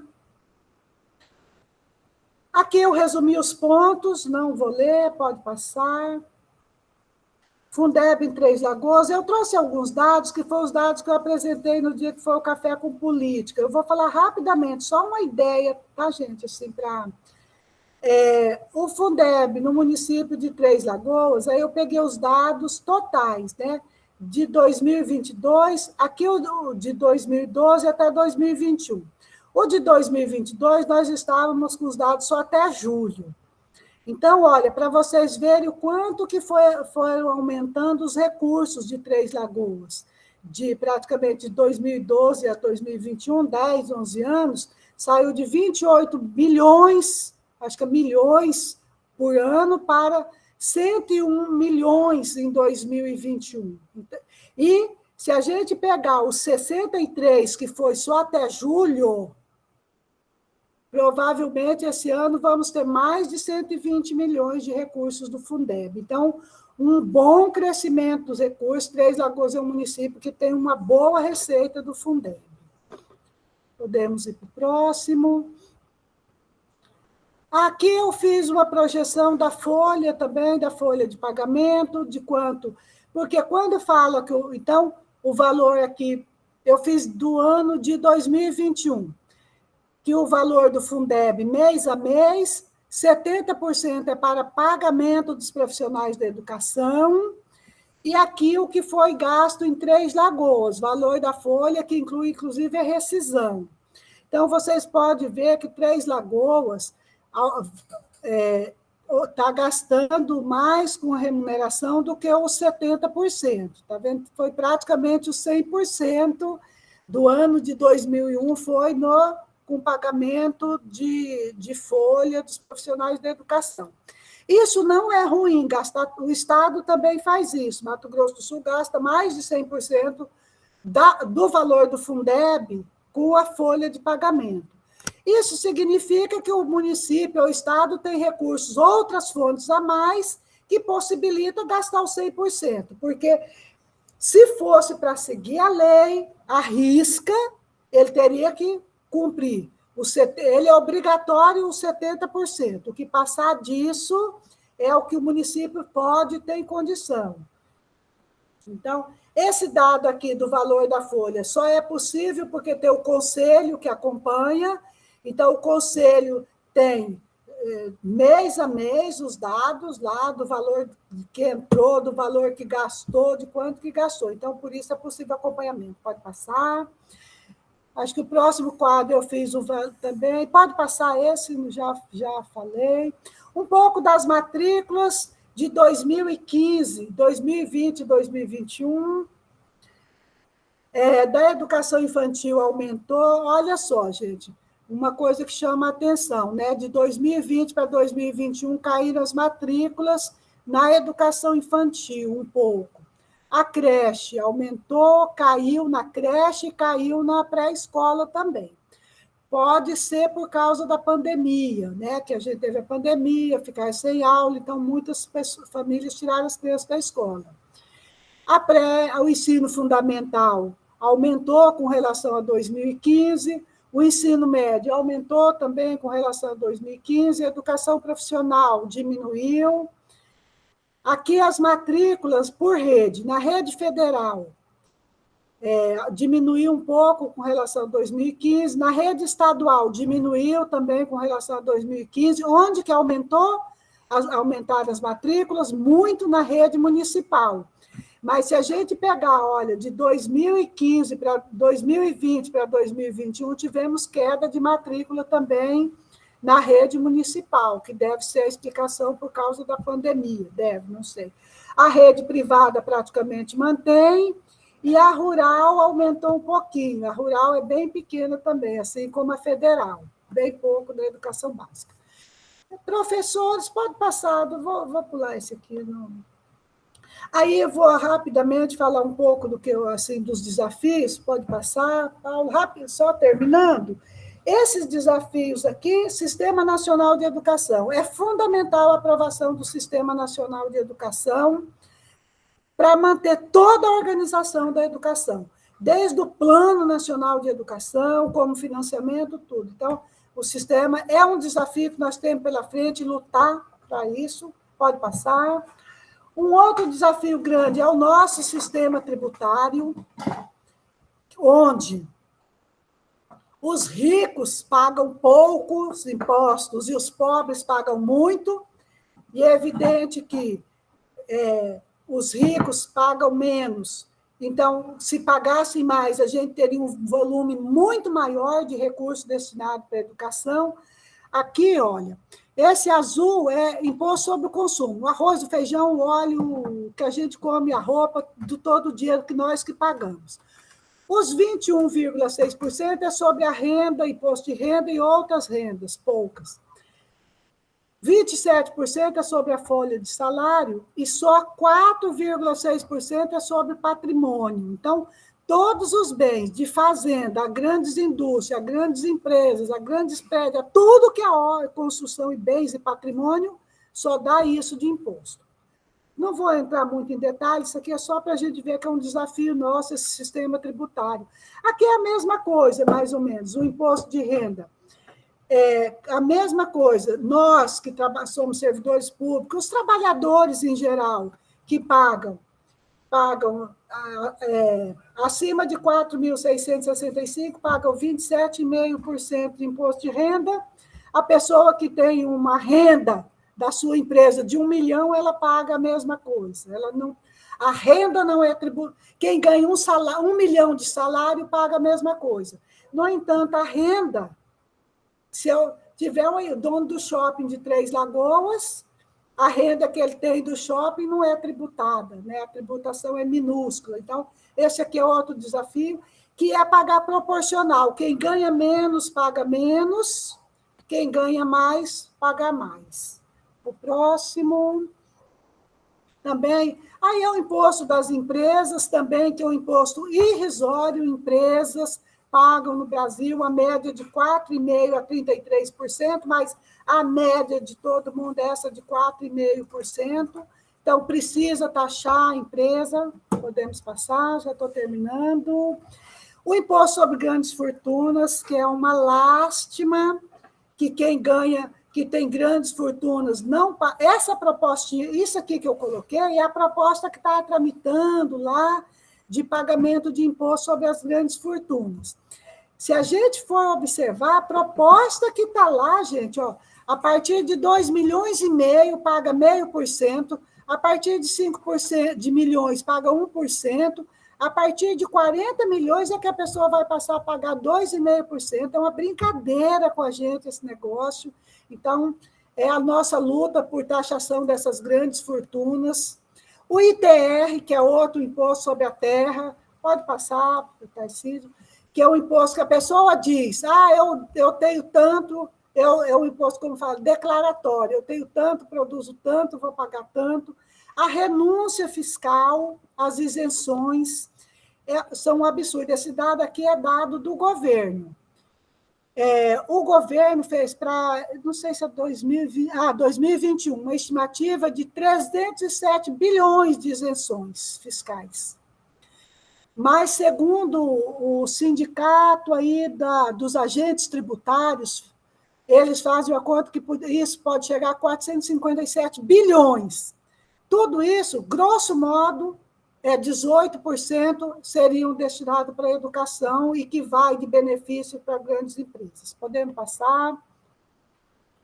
Aqui eu resumi os pontos, não vou ler, pode passar. Fundeb em Três Lagoas, eu trouxe alguns dados, que foram os dados que eu apresentei no dia que foi o Café com Política. Eu vou falar rapidamente, só uma ideia, tá, gente? Assim, o Fundeb, no município de Três Lagoas, aí eu peguei os dados totais, né? De 2022, aqui o de 2012 até 2021. O de 2022, nós estávamos com os dados só até julho. Então, olha, para vocês verem o quanto que foram aumentando os recursos de Três Lagoas, de praticamente de 2012 a 2021, 10, 11 anos, saiu de 28 bilhões, acho que milhões por ano, para 101 milhões em 2021. E se a gente pegar os 63, que foi só até julho, provavelmente, esse ano, vamos ter mais de 120 milhões de recursos do Fundeb. Então, um bom crescimento dos recursos. Três Lagoas é um município que tem uma boa receita do Fundeb. Podemos ir para o próximo. Aqui eu fiz uma projeção da folha também, da folha de pagamento, de quanto... Porque quando fala que... Então, o valor aqui, eu fiz do ano de 2021, que o valor do Fundeb, mês a mês, 70% é para pagamento dos profissionais da educação, e aqui o que foi gasto em Três Lagoas, valor da folha, que inclui, inclusive, a rescisão. Então, vocês podem ver que Três Lagoas está gastando mais com a remuneração do que os 70%. Tá vendo? Foi praticamente os 100% do ano de 2001 foi com pagamento de folha dos profissionais da educação. Isso não é ruim, o Estado também faz isso. Mato Grosso do Sul gasta mais de 100% do valor do Fundeb com a folha de pagamento. Isso significa que o município, o Estado, tem recursos, outras fontes a mais, que possibilitam gastar os 100%, porque se fosse para seguir a lei, a risca, ele teria que cumprir. Ele é obrigatório os 70%. O que passar disso é o que o município pode ter em condição. Então, esse dado aqui do valor da folha só é possível porque tem o conselho que acompanha. Então, o conselho tem, mês a mês, os dados lá do valor que entrou, do valor que gastou, de quanto que gastou. Então, por isso é possível acompanhamento. Pode passar. Acho que o próximo quadro eu fiz também. Pode passar esse, já falei. Um pouco das matrículas de 2015, 2020 e 2021. Da educação infantil aumentou. Olha só, gente, uma coisa que chama a atenção, né? De 2020 para 2021 caíram as matrículas na educação infantil um pouco. A creche aumentou, caiu na creche e caiu na pré-escola também. Pode ser por causa da pandemia, né? Que a gente teve a pandemia, ficar sem aula, então muitas famílias tiraram as crianças da escola. O ensino fundamental aumentou com relação a 2015, o ensino médio aumentou também com relação a 2015, a educação profissional diminuiu. Aqui as matrículas por rede, na rede federal, diminuiu um pouco com relação a 2015, na rede estadual diminuiu também com relação a 2015, onde que aumentaram as matrículas? Muito na rede municipal. Mas se a gente pegar, olha, de 2015 para 2020 para 2021, tivemos queda de matrícula também na rede municipal, que deve ser a explicação por causa da pandemia, não sei. A rede privada praticamente mantém, e a rural aumentou um pouquinho. A rural é bem pequena também, assim como a federal, bem pouco da educação básica. Professores, pode passar, vou pular esse aqui. Não. Aí eu vou rapidamente falar um pouco dos desafios, pode passar, Paulo, rápido, só terminando. Esses desafios aqui, Sistema Nacional de Educação. É fundamental a aprovação do Sistema Nacional de Educação para manter toda a organização da educação, desde o Plano Nacional de Educação, como financiamento, tudo. Então, o sistema é um desafio que nós temos pela frente, lutar para isso, pode passar. Um outro desafio grande é o nosso sistema tributário, onde os ricos pagam poucos impostos e os pobres pagam muito, e é evidente que os ricos pagam menos. Então, se pagassem mais, a gente teria um volume muito maior de recursos destinados para a educação. Aqui, olha, esse azul é imposto sobre o consumo. O arroz, o feijão, o óleo que a gente come, a roupa, do todo o dinheiro que nós que pagamos. Os 21,6% é sobre a renda, imposto de renda e outras rendas, poucas. 27% é sobre a folha de salário e só 4,6% é sobre patrimônio. Então, todos os bens de fazenda, a grandes indústrias, a grandes empresas, a grandes prédios, tudo que é construção e bens e patrimônio, só dá isso de imposto. Não vou entrar muito em detalhes, isso aqui é só para a gente ver que é um desafio nosso, esse sistema tributário. Aqui é a mesma coisa, mais ou menos, o imposto de renda. A mesma coisa, nós que somos servidores públicos, os trabalhadores em geral, que pagam acima de 4.665, pagam 27,5% de imposto de renda. A pessoa que tem uma renda da sua empresa de 1 milhão, ela paga a mesma coisa. A renda não é tributo. Quem ganha 1 milhão de salário paga a mesma coisa. No entanto, a renda, se eu tiver o dono do shopping de Três Lagoas, a renda que ele tem do shopping não é tributada, né? A tributação é minúscula. Então, esse aqui é outro desafio, que é pagar proporcional. Quem ganha menos, paga menos. Quem ganha mais, paga mais. O próximo também. Aí é o imposto das empresas também, que é um imposto irrisório. Empresas pagam no Brasil a média de 4,5% a 33%, mas a média de todo mundo é essa de 4,5%. Então, precisa taxar a empresa. Podemos passar, já estou terminando. O imposto sobre grandes fortunas, que é uma lástima, que quem ganha, que tem grandes fortunas, não. Essa propostinha, isso aqui que eu coloquei, é a proposta que está tramitando lá de pagamento de imposto sobre as grandes fortunas. Se a gente for observar, a proposta que está lá, gente, ó, a partir de 2,5 milhões, paga 0,5%, a partir de 5% de milhões, paga 1%, a partir de 40 milhões é que a pessoa vai passar a pagar 2,5%. É uma brincadeira com a gente esse negócio. Então, é a nossa luta por taxação dessas grandes fortunas. O ITR, que é outro imposto sobre a terra, pode passar, Tarcísio, que é um imposto que a pessoa diz, eu tenho tanto, é um imposto, como fala, declaratório, eu tenho tanto, produzo tanto, vou pagar tanto. A renúncia fiscal, as isenções, são um absurdo. Esse dado aqui é dado do governo. O governo fez para, não sei se é 2021, uma estimativa de 307 bilhões de isenções fiscais. Mas, segundo o sindicato aí dos agentes tributários, eles fazem o acordo que isso pode chegar a 457 bilhões. Tudo isso, grosso modo, 18% seriam destinados para a educação e que vai de benefício para grandes empresas. Podemos passar?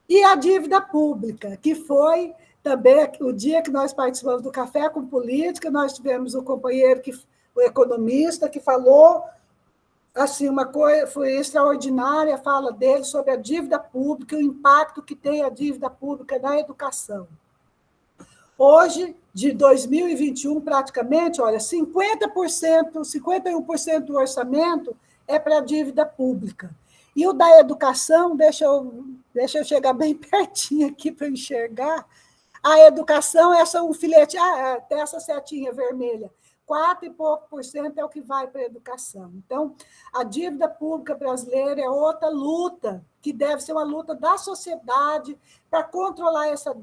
E a dívida pública, que foi também o dia que nós participamos do Café com Política, nós tivemos um companheiro, o economista, que falou assim, uma coisa foi extraordinária, a fala dele sobre a dívida pública, o impacto que tem a dívida pública na educação. Hoje, de 2021, praticamente, olha, 50%, 51% do orçamento é para a dívida pública. E o da educação, deixa eu chegar bem pertinho aqui para enxergar, a educação, um filete, até essa setinha vermelha, 4 e pouco por cento é o que vai para a educação. Então, a dívida pública brasileira é outra luta, que deve ser uma luta da sociedade para controlar essa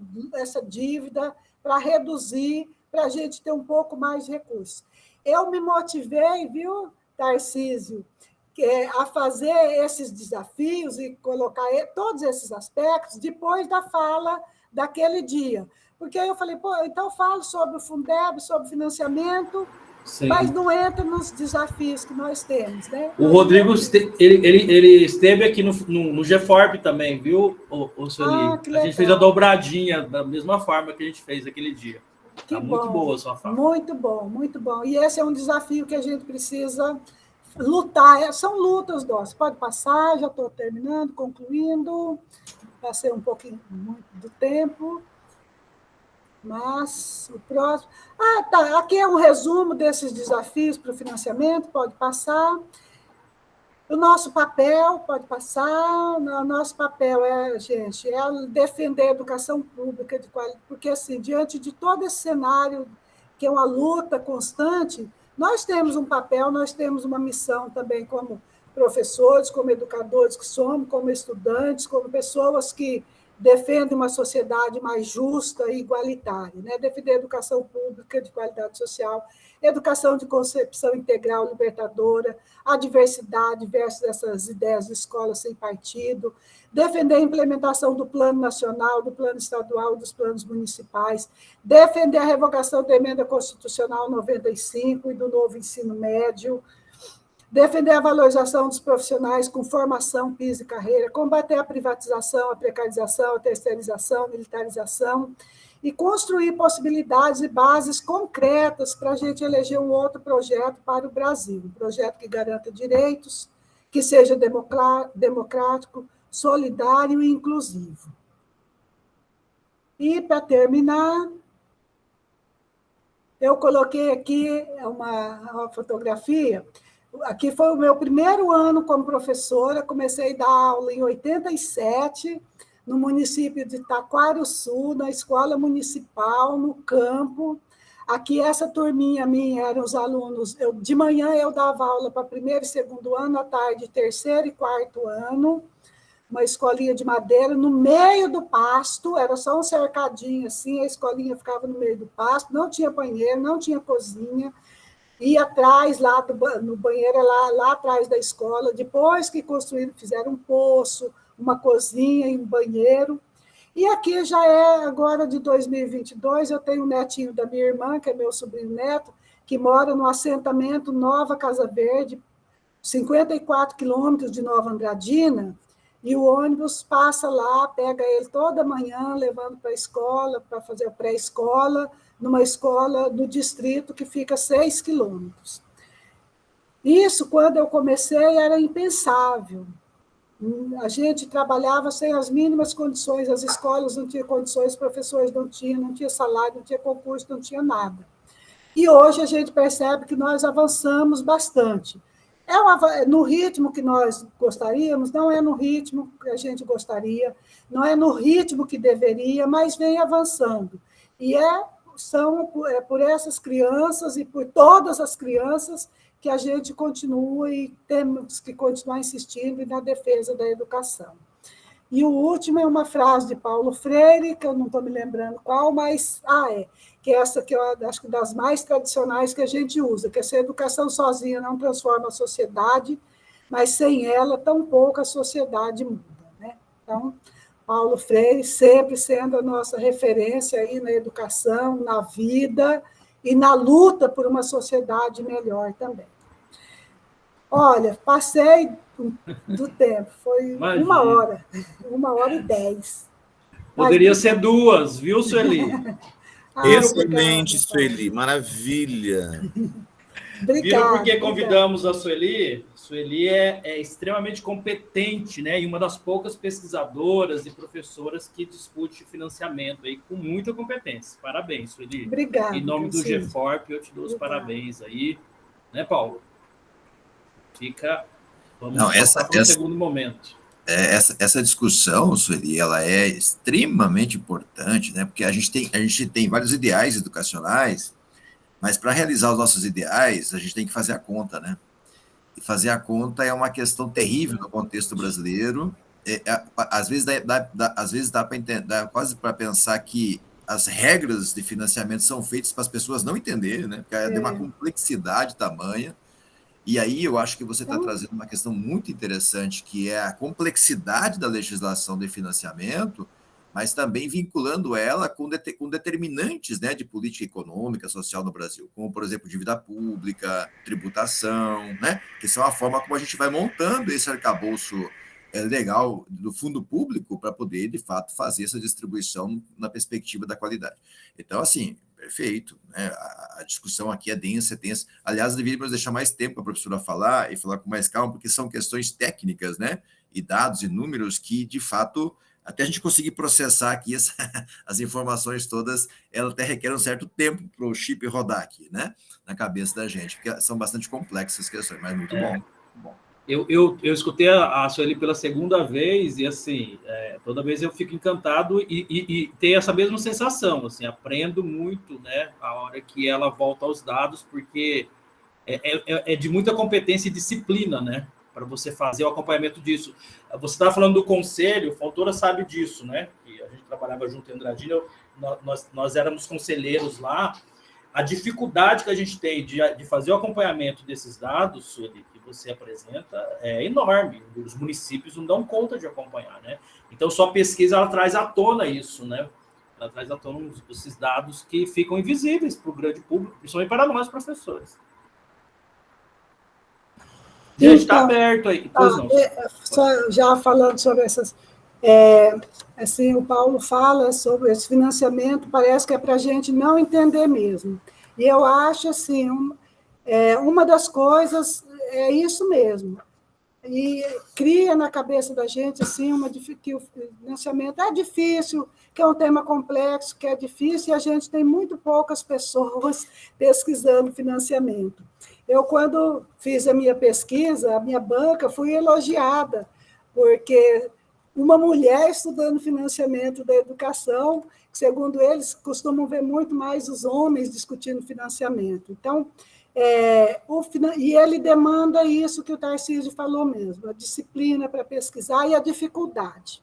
dívida, para reduzir, para a gente ter um pouco mais de recursos. Eu me motivei, viu, Tarcísio, a fazer esses desafios e colocar todos esses aspectos depois da fala daquele dia. Porque aí eu falei, então eu falo sobre o Fundeb, sobre financiamento, sim, mas não entra nos desafios que nós temos, né? O Rodrigo, ele esteve aqui no GFORP também, viu, Sueli? A gente fez a dobradinha da mesma forma que a gente fez aquele dia. Está muito boa a sua fala. Muito bom, muito bom. E esse é um desafio que a gente precisa lutar. São lutas nossas. Pode passar, já estou terminando, concluindo. Passei um pouquinho muito do tempo. Mas o próximo... tá. Aqui é um resumo desses desafios para o financiamento, pode passar. O nosso papel, pode passar. O nosso papel gente, é defender a educação pública de qualidade, porque, assim, diante de todo esse cenário, que é uma luta constante, nós temos um papel, nós temos uma missão também como professores, como educadores que somos, como estudantes, como pessoas que defende uma sociedade mais justa e igualitária, né? Defender a educação pública de qualidade social, educação de concepção integral libertadora, a diversidade versus essas ideias de escola sem partido, defender a implementação do Plano Nacional, do Plano Estadual, dos planos municipais, defender a revogação da Emenda Constitucional 95 e do novo ensino médio, defender a valorização dos profissionais com formação, piso e carreira, combater a privatização, a precarização, a terceirização, a militarização, e construir possibilidades e bases concretas para a gente eleger um outro projeto para o Brasil, um projeto que garanta direitos, que seja democrático, solidário e inclusivo. E, para terminar, eu coloquei aqui uma fotografia. Aqui foi o meu primeiro ano como professora, comecei a dar aula em 87, no município de Taquarussu, na escola municipal, no campo. Aqui, essa turminha minha eram os alunos. De manhã eu dava aula para primeiro e segundo ano, à tarde, terceiro e quarto ano, uma escolinha de madeira, no meio do pasto, era só um cercadinho assim, a escolinha ficava no meio do pasto, não tinha banheiro, não tinha cozinha, ia atrás, lá no banheiro, lá atrás da escola, depois que construíram, fizeram um poço, uma cozinha e um banheiro. E aqui já é agora de 2022, eu tenho um netinho da minha irmã, que é meu sobrinho neto, que mora no assentamento Nova Casa Verde, 54 quilômetros de Nova Andradina, e o ônibus passa lá, pega ele toda manhã, levando para a escola, para fazer a pré-escola, numa escola do distrito que fica a 6 quilômetros. Isso, quando eu comecei, era impensável. A gente trabalhava sem as mínimas condições, as escolas não tinham condições, os professores não tinha salário, não tinha concurso, não tinha nada. E hoje a gente percebe que nós avançamos bastante. No ritmo que nós gostaríamos, não é no ritmo que a gente gostaria, não é no ritmo que deveria, mas vem avançando. E por essas crianças e por todas as crianças que a gente continua e temos que continuar insistindo na defesa da educação. E o último é uma frase de Paulo Freire, que eu não estou me lembrando qual, mas que é essa que eu acho que das mais tradicionais que a gente usa, que essa educação sozinha não transforma a sociedade, mas sem ela, tampouco a sociedade muda, né? Então, Paulo Freire sempre sendo a nossa referência aí na educação, na vida e na luta por uma sociedade melhor também. Olha, passei do tempo, foi Imagina. 1h10. Poderia ser 2, viu, Sueli? Excelente, Sueli, maravilha. Viram por que convidamos a Sueli? Sueli é extremamente competente, né? E uma das poucas pesquisadoras e professoras que discute financiamento aí com muita competência. Parabéns, Sueli. Obrigada. Em nome do GFORP, eu te dou os parabéns aí, né, Paulo? Vamos passar para o segundo momento. Essa discussão, Sueli, ela é extremamente importante, né? Porque a gente tem vários ideais educacionais, mas para realizar os nossos ideais, a gente tem que fazer a conta, né? E fazer a conta é uma questão terrível no contexto brasileiro. Às vezes dá para entender, quase para pensar que as regras de financiamento são feitas para as pessoas não entenderem, né? Porque é uma complexidade tamanha. E aí eu acho que você está trazendo uma questão muito interessante, que é a complexidade da legislação de financiamento, mas também vinculando ela com determinantes, né, de política econômica, social no Brasil, como, por exemplo, dívida pública, tributação, né, que são a forma como a gente vai montando esse arcabouço legal do fundo público para poder, de fato, fazer essa distribuição na perspectiva da qualidade. Então, assim, perfeito, né? A discussão aqui é densa. Aliás, deveríamos deixar mais tempo para a professora falar e falar com mais calma, porque são questões técnicas, né? E dados e números que, de fato, até a gente conseguir processar aqui as informações todas, ela até requer um certo tempo para o chip rodar aqui, né? Na cabeça da gente, porque são bastante complexas as questões, mas muito bom. Eu escutei a Sueli pela segunda vez e, assim, toda vez eu fico encantado e tenho essa mesma sensação, assim, aprendo muito, né, a hora que ela volta aos dados, porque é de muita competência e disciplina, né? para você fazer o acompanhamento disso. Você estava falando do conselho, a Fontoura sabe disso, né? Que a gente trabalhava junto em Andradina, nós éramos conselheiros lá. A dificuldade que a gente tem de fazer o acompanhamento desses dados, Sueli, que você apresenta, é enorme. Os municípios não dão conta de acompanhar, né? Então, sua pesquisa ela traz à tona isso, né? Ela traz à tona esses dados que ficam invisíveis para o grande público, principalmente para nós, professores. Gente, está aberto aí. Pois não. Só já falando sobre essas... assim, o Paulo fala sobre esse financiamento, parece que é para a gente não entender mesmo. E eu acho, assim, uma das coisas é isso mesmo. E cria na cabeça da gente, assim, que o financiamento é difícil, que é um tema complexo, que é difícil, e a gente tem muito poucas pessoas pesquisando financiamento. Eu, quando fiz a minha pesquisa, a minha banca, fui elogiada, porque uma mulher estudando financiamento da educação, que, segundo eles, costumam ver muito mais os homens discutindo financiamento. Então, e ele demanda isso que o Tarcísio falou mesmo, a disciplina para pesquisar e a dificuldade.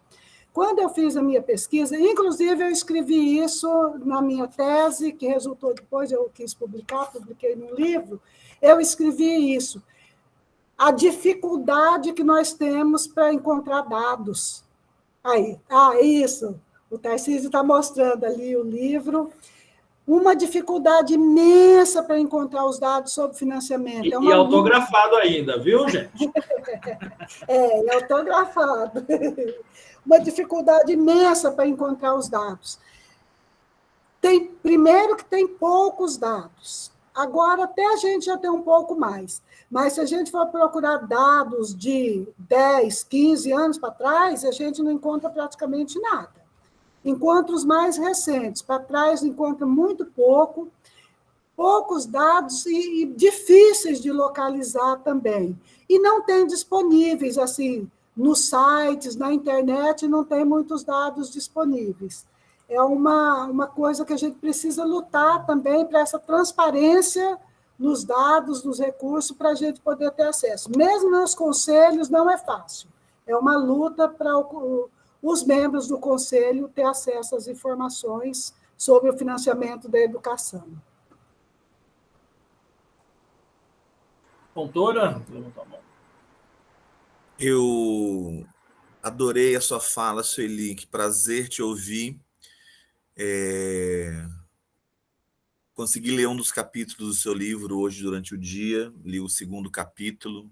Quando eu fiz a minha pesquisa, inclusive eu escrevi isso na minha tese, que resultou depois, eu quis publicar, publiquei num livro, eu escrevi isso. A dificuldade que nós temos para encontrar dados. Aí, isso, o Tarcísio está mostrando ali o livro, uma dificuldade imensa para encontrar os dados sobre financiamento. E autografado ainda, viu, gente? É autografado. Uma dificuldade imensa para encontrar os dados. Primeiro que tem poucos dados. Agora até a gente já tem um pouco mais. Mas se a gente for procurar dados de 10, 15 anos para trás, a gente não encontra praticamente nada. Encontra os mais recentes. Para trás encontra muito poucos dados e difíceis de localizar também. E não tem disponíveis, assim, nos sites, na internet, não tem muitos dados disponíveis. É uma coisa que a gente precisa lutar também para essa transparência nos dados, nos recursos, para a gente poder ter acesso. Mesmo nos conselhos, não é fácil. É uma luta para os membros do conselho ter acesso às informações sobre o financiamento da educação. Fontoura? Eu adorei a sua fala, Sueli, que prazer te ouvir. Consegui ler um dos capítulos do seu livro hoje durante o dia, li o segundo capítulo.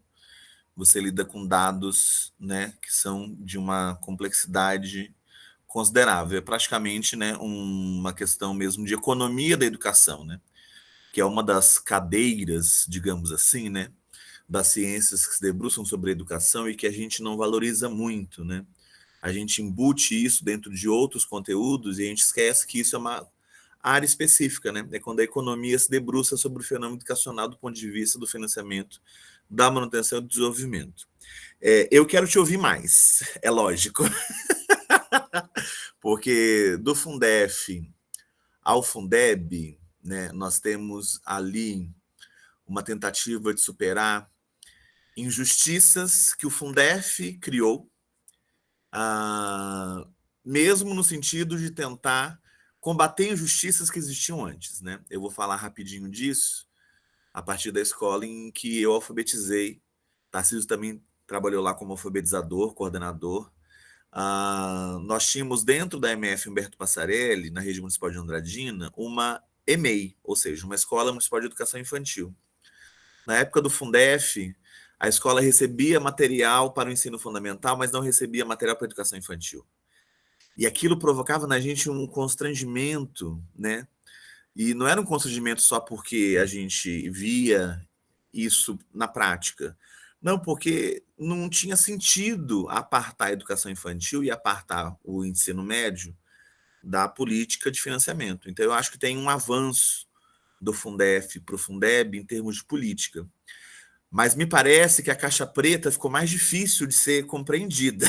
Você lida com dados, né, que são de uma complexidade considerável. É praticamente, né, uma questão mesmo de economia da educação, né, que é uma das cadeiras, digamos assim, né, das ciências que se debruçam sobre a educação e que a gente não valoriza muito, né? A gente embute isso dentro de outros conteúdos e a gente esquece que isso é uma área específica, né? É quando a economia se debruça sobre o fenômeno educacional do ponto de vista do financiamento, da manutenção e do desenvolvimento. Eu quero te ouvir mais, é lógico. Porque do Fundef ao Fundeb, né, nós temos ali uma tentativa de superar injustiças que o Fundef criou, mesmo no sentido de tentar combater injustiças que existiam antes, né? Eu vou falar rapidinho disso a partir da escola em que eu alfabetizei. Tarcísio também trabalhou lá como alfabetizador, coordenador. Nós tínhamos dentro da MF Humberto Passarelli, na rede municipal de Andradina, uma EMEI, ou seja, uma Escola Municipal de Educação Infantil. Na época do Fundef, a escola recebia material para o ensino fundamental, mas não recebia material para a educação infantil. E aquilo provocava na gente um constrangimento, né? E não era um constrangimento só porque a gente via isso na prática. Não, porque não tinha sentido apartar a educação infantil e apartar o ensino médio da política de financiamento. Então, eu acho que tem um avanço do Fundef para o Fundeb em termos de política. Mas me parece que a caixa preta ficou mais difícil de ser compreendida.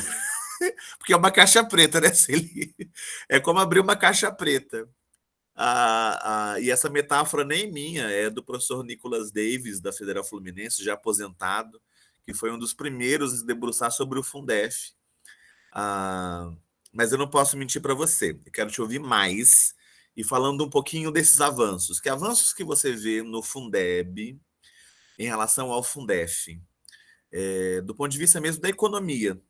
Porque é uma caixa preta, né, Celi? É como abrir uma caixa preta. E essa metáfora nem minha, é do professor Nicholas Davis, da Federal Fluminense, já aposentado, que foi um dos primeiros a se debruçar sobre o Fundef. Mas eu não posso mentir para você. Eu quero te ouvir mais e falando um pouquinho desses avanços. Que avanços que você vê no Fundeb em relação ao Fundef? Do ponto de vista mesmo da economia,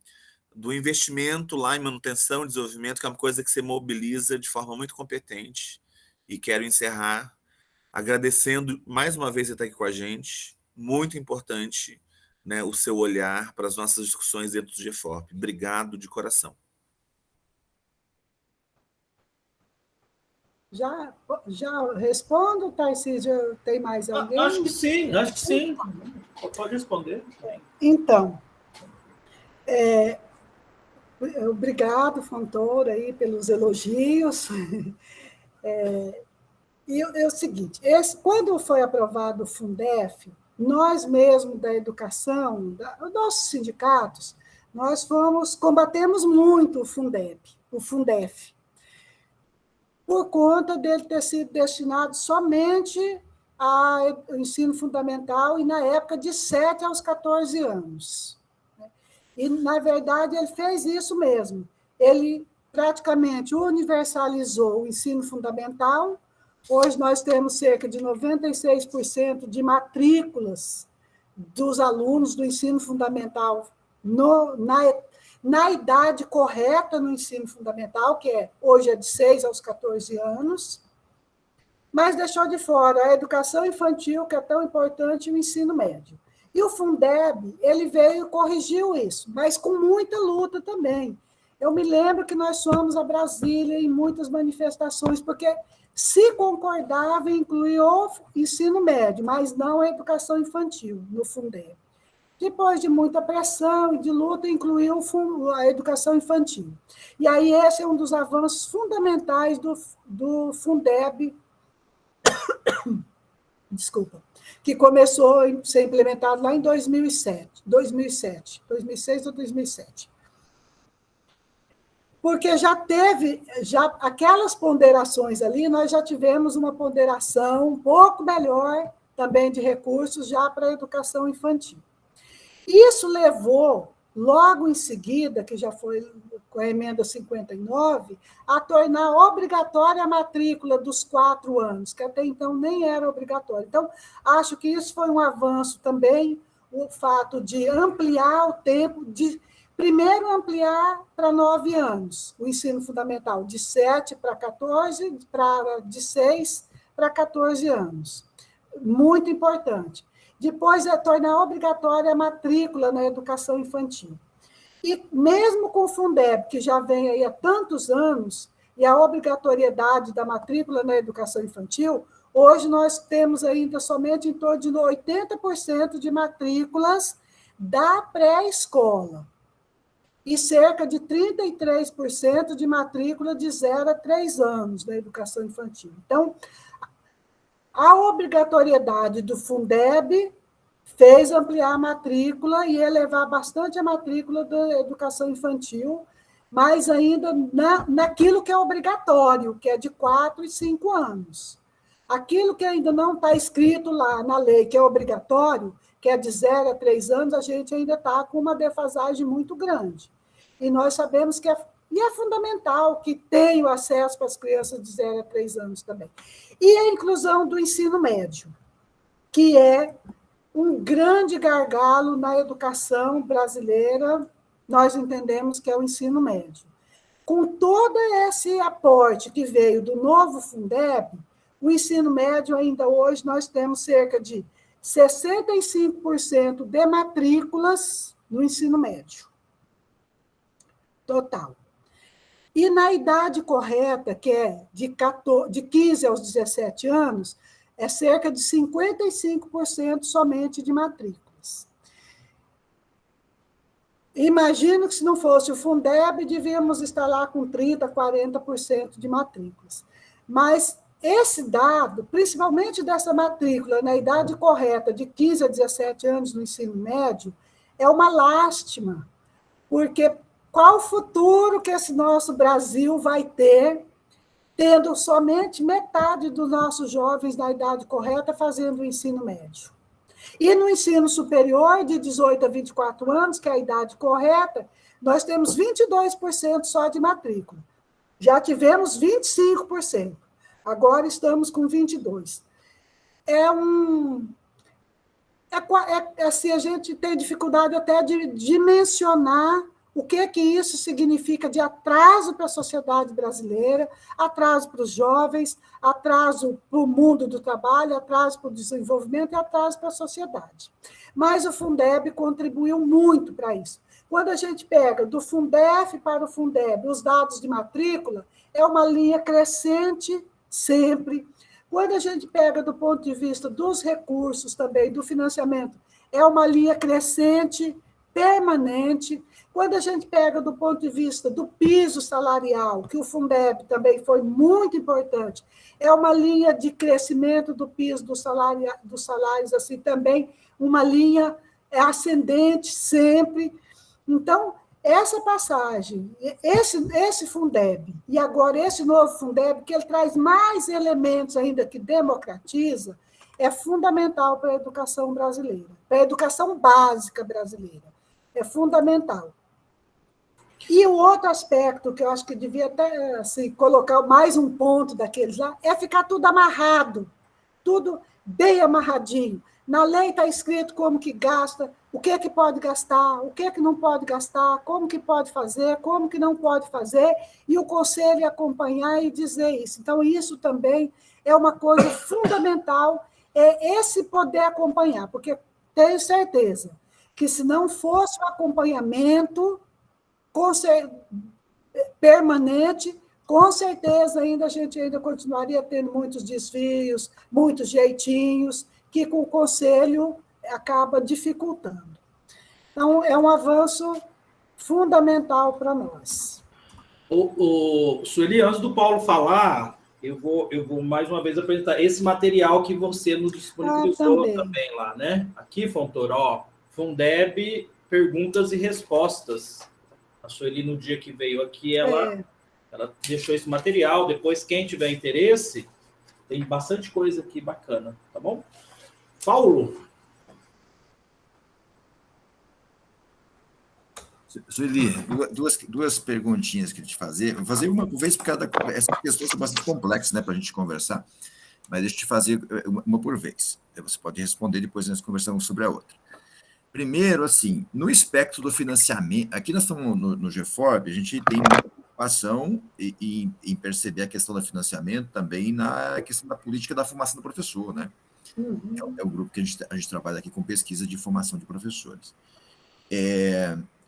do investimento lá em manutenção e desenvolvimento, que é uma coisa que você mobiliza de forma muito competente. E quero encerrar agradecendo mais uma vez você estar aqui com a gente. Muito importante, né, o seu olhar para as nossas discussões dentro do GFORP. Obrigado de coração. Já respondo, Tarcísio? Tem mais alguém? Acho que sim, acho que sim. Pode responder. Então, obrigado, Fontoura, aí, pelos elogios. E é o seguinte, quando foi aprovado o Fundef, nós mesmos da educação, os nossos sindicatos, nós combatemos muito o Fundef, por conta dele ter sido destinado somente ao ensino fundamental e, na época, de 7 aos 14 anos. E, na verdade, ele fez isso mesmo. Ele praticamente universalizou o ensino fundamental. Hoje nós temos cerca de 96% de matrículas dos alunos do ensino fundamental na idade correta no ensino fundamental, que hoje é de 6 aos 14 anos, mas deixou de fora a educação infantil, que é tão importante, e o ensino médio. E o Fundeb, ele veio e corrigiu isso, mas com muita luta também. Eu me lembro que nós fomos a Brasília em muitas manifestações, porque se concordava em incluir o ensino médio, mas não a educação infantil no Fundeb. Depois de muita pressão e de luta, incluiu a educação infantil. E aí esse é um dos avanços fundamentais do Fundeb, desculpa, que começou a ser implementado lá em 2006 ou 2007. Porque já aquelas ponderações ali, nós já tivemos uma ponderação um pouco melhor também de recursos já para a educação infantil. Isso levou, logo em seguida, que já foi com a emenda 59, a tornar obrigatória a matrícula dos 4 anos, que até então nem era obrigatória. Então, acho que isso foi um avanço também, o fato de ampliar o tempo, primeiro ampliar para 9 anos, o ensino fundamental, de 7 para 14, de 6 para 14 anos. Muito importante. Depois tornar obrigatória a matrícula na educação infantil. E mesmo com o Fundeb, que já vem aí há tantos anos, e a obrigatoriedade da matrícula na educação infantil, hoje nós temos ainda somente em torno de 80% de matrículas da pré-escola e cerca de 33% de matrícula de 0 a 3 anos na educação infantil. Então, a obrigatoriedade do Fundeb fez ampliar a matrícula e elevar bastante a matrícula da educação infantil, mas ainda naquilo que é obrigatório, que é de 4 e 5 anos. Aquilo que ainda não está escrito lá na lei, que é obrigatório, que é de 0 a 3 anos, a gente ainda está com uma defasagem muito grande. E nós sabemos que é fundamental que tenha o acesso para as crianças de 0 a 3 anos também. E a inclusão do ensino médio, que é um grande gargalo na educação brasileira, nós entendemos que é o ensino médio. Com todo esse aporte que veio do novo Fundeb, o ensino médio ainda hoje nós temos cerca de 65% de matrículas no ensino médio. Total. E na idade correta, que é de 15 aos 17 anos, é cerca de 55% somente de matrículas. Imagino que, se não fosse o Fundeb, devíamos estar lá com 30%, 40% de matrículas. Mas esse dado, principalmente dessa matrícula na idade correta, de 15 a 17 anos no ensino médio, é uma lástima, porque qual o futuro que esse nosso Brasil vai ter, tendo somente metade dos nossos jovens na idade correta fazendo o ensino médio? E no ensino superior, de 18 a 24 anos, que é a idade correta, nós temos 22% só de matrícula. Já tivemos 25%. Agora estamos com 22%. Assim, a gente tem dificuldade até de dimensionar o que isso significa de atraso para a sociedade brasileira, atraso para os jovens, atraso para o mundo do trabalho, atraso para o desenvolvimento e atraso para a sociedade. Mas o Fundeb contribuiu muito para isso. Quando a gente pega do Fundef para o Fundeb os dados de matrícula, é uma linha crescente sempre. Quando a gente pega do ponto de vista dos recursos também, do financiamento, é uma linha crescente, permanente. Quando a gente pega do ponto de vista do piso salarial, que o Fundeb também foi muito importante, é uma linha de crescimento do piso dos salários, assim, também uma linha ascendente sempre. Então, essa passagem, esse Fundeb, e agora esse novo Fundeb, que ele traz mais elementos ainda que democratiza, é fundamental para a educação brasileira, para a educação básica brasileira. É fundamental. E o outro aspecto, que eu acho que devia até assim, colocar mais um ponto daqueles lá, é ficar tudo amarrado, tudo bem amarradinho. Na lei está escrito como que gasta, o que é que pode gastar, o que é que não pode gastar, como que pode fazer, como que não pode fazer, e o conselho acompanhar e dizer isso. Então, isso também é uma coisa fundamental, é esse poder acompanhar, porque tenho certeza que se não fosse o acompanhamento permanente, com certeza a gente ainda continuaria tendo muitos desvios, muitos jeitinhos, que com o conselho acaba dificultando. Então, é um avanço fundamental para nós. Sueli, antes do Paulo falar, eu vou mais uma vez apresentar esse material que você nos disponibilizou também lá, né? Aqui, Fontoró, Fundeb, perguntas e respostas. A Sueli, no dia que veio aqui, ela deixou esse material. Depois, quem tiver interesse, tem bastante coisa aqui bacana, tá bom? Paulo. Sueli, duas perguntinhas que eu te fazer. Vou fazer uma por vez, porque essas questões são bastante complexas, né, para a gente conversar, mas deixa eu te fazer uma por vez. Você pode responder, depois nós conversamos sobre a outra. Primeiro, assim, no espectro do financiamento, aqui nós estamos no GFORB, a gente tem uma preocupação em perceber a questão do financiamento também na questão da política da formação do professor, né? Uhum. É o grupo que a gente trabalha aqui com pesquisa de formação de professores.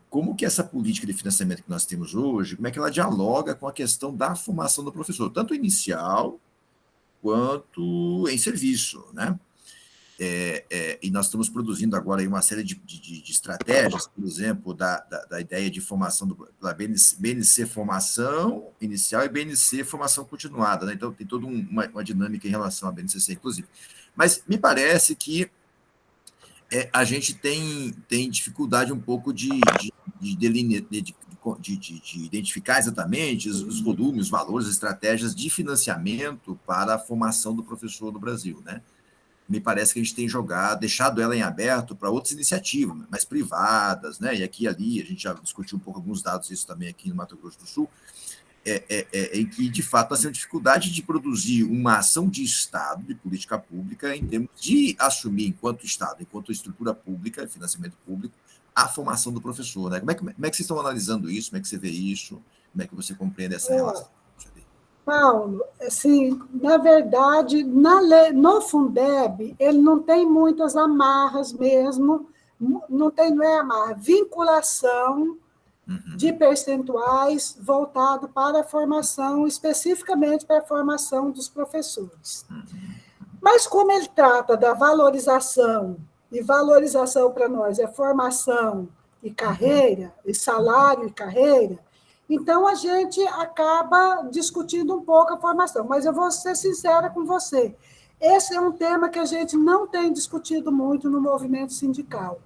Como que essa política de financiamento que nós temos hoje, como é que ela dialoga com a questão da formação do professor, tanto inicial quanto em serviço, né? E nós estamos produzindo agora aí uma série de estratégias, por exemplo, da ideia de formação da BNC formação inicial e BNC formação continuada, né? Então tem toda uma dinâmica em relação à BNCC, inclusive. Mas me parece que a gente tem dificuldade um pouco de identificar exatamente os volumes, os valores, as estratégias de financiamento para a formação do professor no Brasil, né? Me parece que a gente tem deixado ela em aberto para outras iniciativas, mais privadas, né? E aqui e ali, a gente já discutiu um pouco alguns dados disso também aqui no Mato Grosso do Sul, em que, de fato, nós temos dificuldade de produzir uma ação de Estado, de política pública, em termos de assumir, enquanto Estado, enquanto estrutura pública, financiamento público, a formação do professor, né? Como é que vocês estão analisando isso? Como é que você vê isso? Como é que você compreende essa relação? Paulo, assim, na verdade, no Fundeb, ele não tem muitas amarras mesmo, não é amarra, vinculação de percentuais voltado para a formação, especificamente para a formação dos professores. Mas como ele trata da valorização, e valorização para nós é formação e carreira, e salário e carreira, então a gente acaba discutindo um pouco a formação. Mas eu vou ser sincera com você, esse é um tema que a gente não tem discutido muito no movimento sindical,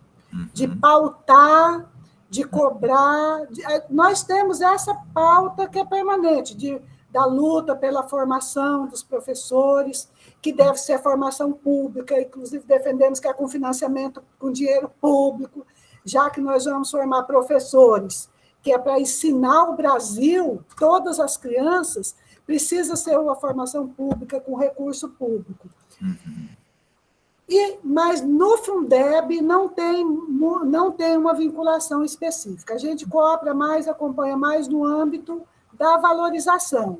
de pautar, de cobrar. Nós temos essa pauta que é permanente, da luta pela formação dos professores, que deve ser formação pública, inclusive defendemos que é com financiamento com dinheiro público, já que nós vamos formar professores, que é para ensinar o Brasil, todas as crianças, precisa ser uma formação pública com recurso público. Mas no Fundeb não tem uma vinculação específica. A gente cobra mais, acompanha mais no âmbito da valorização.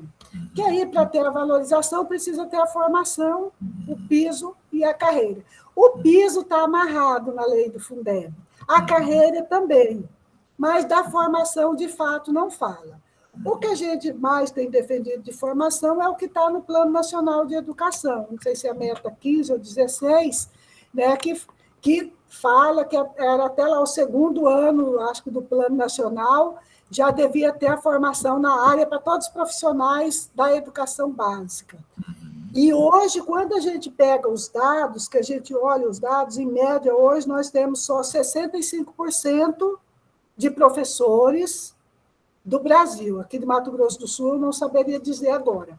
Que aí, para ter a valorização, precisa ter a formação, o piso e a carreira. O piso está amarrado na lei do Fundeb, a carreira também, mas da formação, de fato, não fala. O que a gente mais tem defendido de formação é o que está no Plano Nacional de Educação, não sei se é a meta 15 ou 16, né, que fala que era até lá o segundo ano, acho que do Plano Nacional, já devia ter a formação na área para todos os profissionais da educação básica. E hoje, quando a gente pega os dados, que a gente olha os dados, em média, hoje nós temos só 65% de professores do Brasil. Aqui de Mato Grosso do Sul, não saberia dizer agora.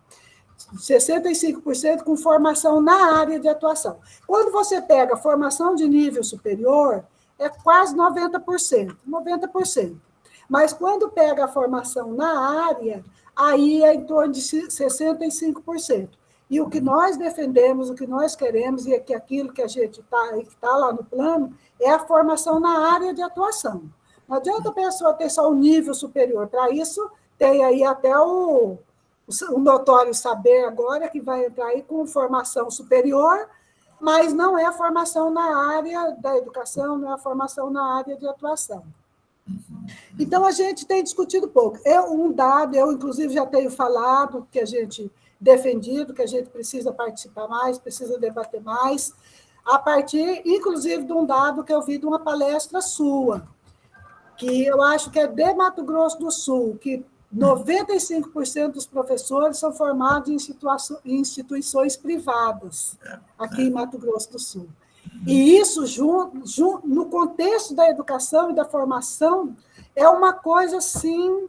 65% com formação na área de atuação. Quando você pega a formação de nível superior, é quase 90%. 90%. Mas quando pega a formação na área, aí é em torno de 65%. E o que nós defendemos, o que nós queremos, e é que aquilo que a gente está lá no plano, é a formação na área de atuação. Não adianta a pessoa ter só um nível superior. Para isso, tem aí até o notório saber agora, que vai entrar aí com formação superior, mas não é a formação na área da educação, não é a formação na área de atuação. Então, a gente tem discutido pouco. Um dado, eu, inclusive, já tenho falado que a gente defendido, que a gente precisa participar mais, precisa debater mais, a partir, inclusive, de um dado que eu vi de uma palestra sua, que eu acho que é de Mato Grosso do Sul, que 95% dos professores são formados em instituições privadas, aqui em Mato Grosso do Sul. E isso, no contexto da educação e da formação, é uma coisa, assim,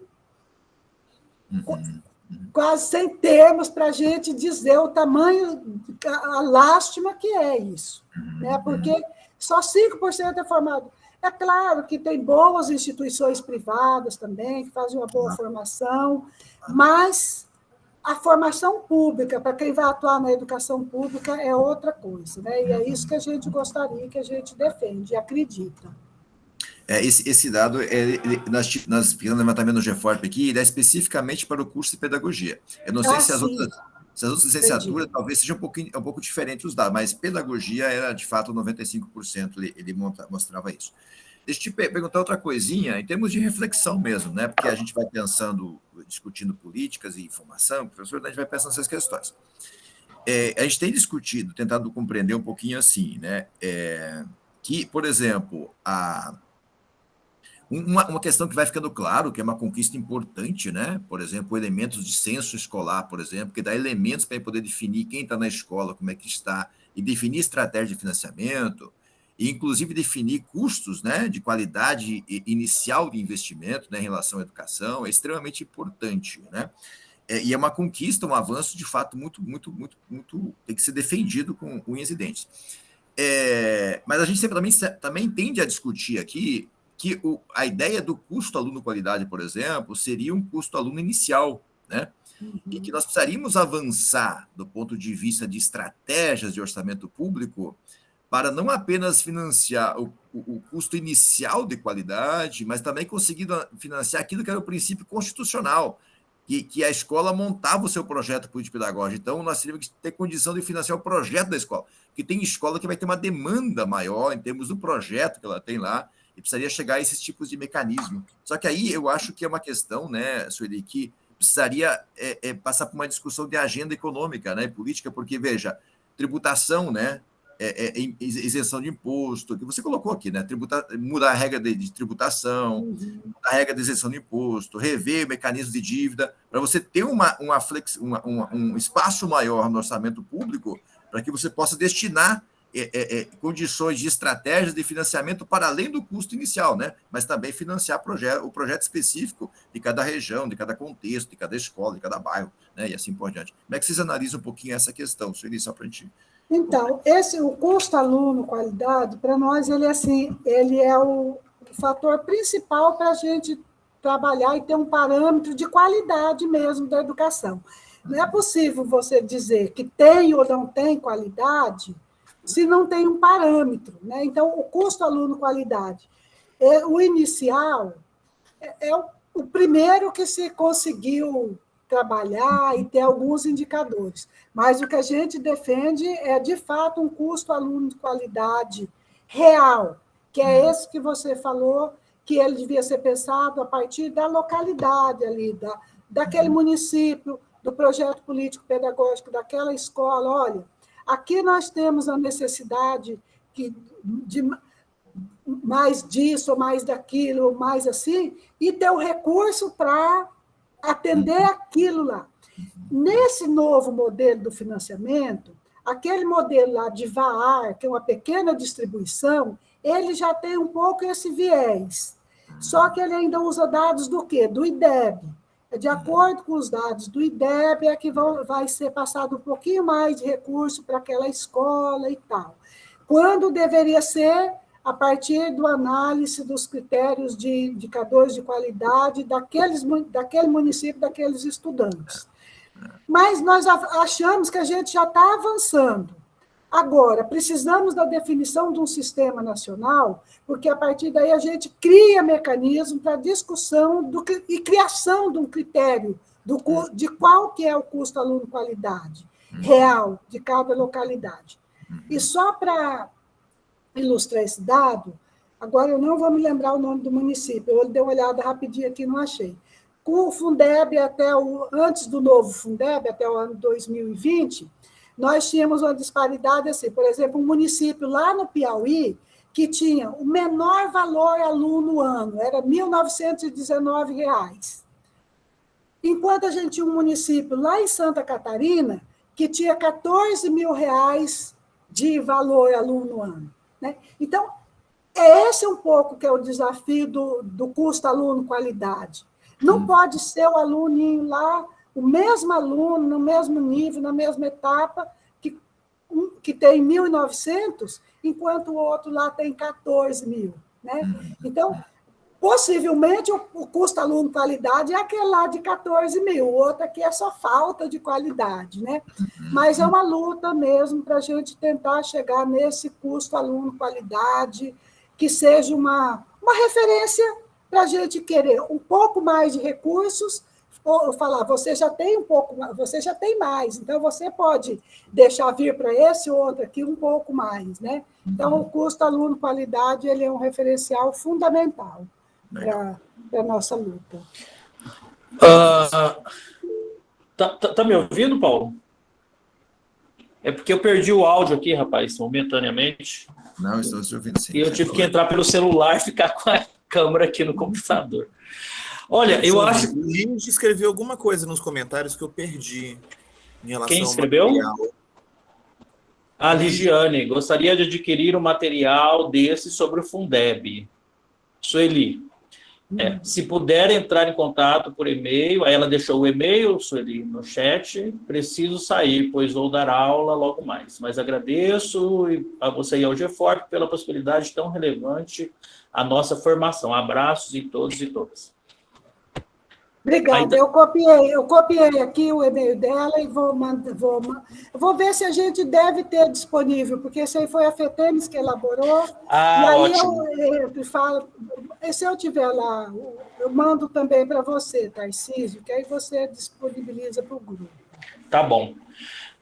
quase sem termos para a gente dizer o tamanho, a lástima que é isso, né? Porque só 5% é formado. É claro que tem boas instituições privadas também, que fazem uma boa formação, mas a formação pública, para quem vai atuar na educação pública, é outra coisa, né? E é isso que a gente gostaria, que a gente defende e acredita. Esse dado, nós fizemos um levantamento no GEFORP aqui, ele é especificamente para o curso de pedagogia. Eu não sei se as outras licenciaturas talvez sejam um pouco diferentes os dados, mas pedagogia era, de fato, 95%, ele mostrava isso. Deixa eu te perguntar outra coisinha, em termos de reflexão mesmo, né? Porque a gente vai pensando, discutindo políticas e informação, professor, a gente vai pensando nessas questões. A gente tem discutido, tentado compreender um pouquinho assim, né? Que, por exemplo, uma questão que vai ficando claro, que é uma conquista importante, né? Por exemplo, elementos de censo escolar, por exemplo, que dá elementos para poder definir quem está na escola, como é que está, e definir estratégia de financiamento, e inclusive definir custos, né, de qualidade inicial de investimento, né, em relação à educação, é extremamente importante, né? E é uma conquista, um avanço, de fato, muito tem que ser defendido com unhas e dentes. Mas a gente sempre também tende a discutir aqui que a ideia do custo aluno-qualidade, por exemplo, seria um custo aluno inicial, né? E que nós precisaríamos avançar do ponto de vista de estratégias de orçamento público para não apenas financiar o custo inicial de qualidade, mas também conseguir financiar aquilo que era o princípio constitucional, que a escola montava o seu projeto político-pedagógico. Então, nós teríamos que ter condição de financiar o projeto da escola, porque tem escola que vai ter uma demanda maior em termos do projeto que ela tem lá, e precisaria chegar a esses tipos de mecanismo. Só que aí eu acho que é uma questão, né, Sueli, que precisaria passar por uma discussão de agenda econômica, né, política, porque, veja, tributação, né, isenção de imposto, que você colocou aqui, né, mudar a regra de tributação, a regra de isenção de imposto, rever o mecanismo de dívida, para você ter um espaço maior no orçamento público, para que você possa destinar condições de estratégias de financiamento para além do custo inicial, né? Mas também financiar o projeto específico de cada região, de cada contexto, de cada escola, de cada bairro, né? E assim por diante. Como é que vocês analisam um pouquinho essa questão, Sueli, só para a gente... Então, o custo aluno-qualidade, para nós, ele é o fator principal para a gente trabalhar e ter um parâmetro de qualidade mesmo da educação. Não é possível você dizer que tem ou não tem qualidade se não tem um parâmetro, né? Então, o custo aluno-qualidade, o inicial, é o primeiro que se conseguiu trabalhar e ter alguns indicadores. Mas o que a gente defende é, de fato, um custo aluno-qualidade real, que é esse que você falou, que ele devia ser pensado a partir da localidade ali, daquele município, do projeto político-pedagógico daquela escola. Olha, aqui nós temos a necessidade de mais disso, ou mais daquilo, ou mais assim, e ter o recurso para atender aquilo lá. Nesse novo modelo do financiamento, aquele modelo lá de VAR, que é uma pequena distribuição, ele já tem um pouco esse viés. Só que ele ainda usa dados do quê? Do IDEB. De acordo com os dados do IDEB, é que vai ser passado um pouquinho mais de recurso para aquela escola e tal. Quando deveria ser a partir da análise dos critérios de indicadores de qualidade daquele município, daqueles estudantes. Mas nós achamos que a gente já está avançando. Agora, precisamos da definição de um sistema nacional, porque a partir daí a gente cria mecanismo para discussão e criação de um critério de qual que é o custo aluno-qualidade real de cada localidade. E só para ilustrar esse dado, agora eu não vou me lembrar o nome do município, eu dei uma olhada rapidinho aqui e não achei. Com o Fundeb, antes do novo Fundeb, até o ano 2020, nós tínhamos uma disparidade assim, por exemplo, um município lá no Piauí que tinha o menor valor aluno ano, era R$ 1.919. Enquanto a gente tinha um município lá em Santa Catarina que tinha R$ 14 mil de valor aluno ano, né? Então, esse um pouco que é o desafio do custo aluno-qualidade. Não pode ser o aluno lá, o mesmo aluno, no mesmo nível, na mesma etapa, que tem 1.900, enquanto o outro lá tem 14 mil. Né? Então, possivelmente, o custo aluno-qualidade é aquele lá de 14 mil, o outro aqui é só falta de qualidade. Né? Mas é uma luta mesmo para a gente tentar chegar nesse custo aluno-qualidade, que seja uma referência para a gente querer um pouco mais de recursos, ou falar, você já tem um pouco, você já tem mais, então você pode deixar vir para esse outro aqui um pouco mais, né? Então, o custo aluno-qualidade ele é um referencial fundamental para a nossa luta. Tá me ouvindo, Paulo? É porque eu perdi o áudio aqui, rapaz, momentaneamente. Não, estou te ouvindo sim. E eu tive que entrar pelo celular e ficar com a câmera aqui no computador. Olha, eu acho... O Lins escreveu alguma coisa nos comentários que eu perdi em relação Quem escreveu? Ao material. A Ligiane, gostaria de adquirir um material desse sobre o Fundeb. Sueli, se puder entrar em contato por e-mail, aí ela deixou o e-mail, Sueli, no chat, preciso sair, pois vou dar aula logo mais. Mas agradeço a você e ao GFORP pela possibilidade tão relevante à nossa formação. Abraços em todos e todas. Obrigada. Eu copiei aqui o e-mail dela e vou ver se a gente deve ter disponível, porque esse aí foi a FETEMES que elaborou. E aí ótimo. eu falo, se eu tiver lá, eu mando também para você, Tarcísio, que aí você disponibiliza para o grupo. Tá bom.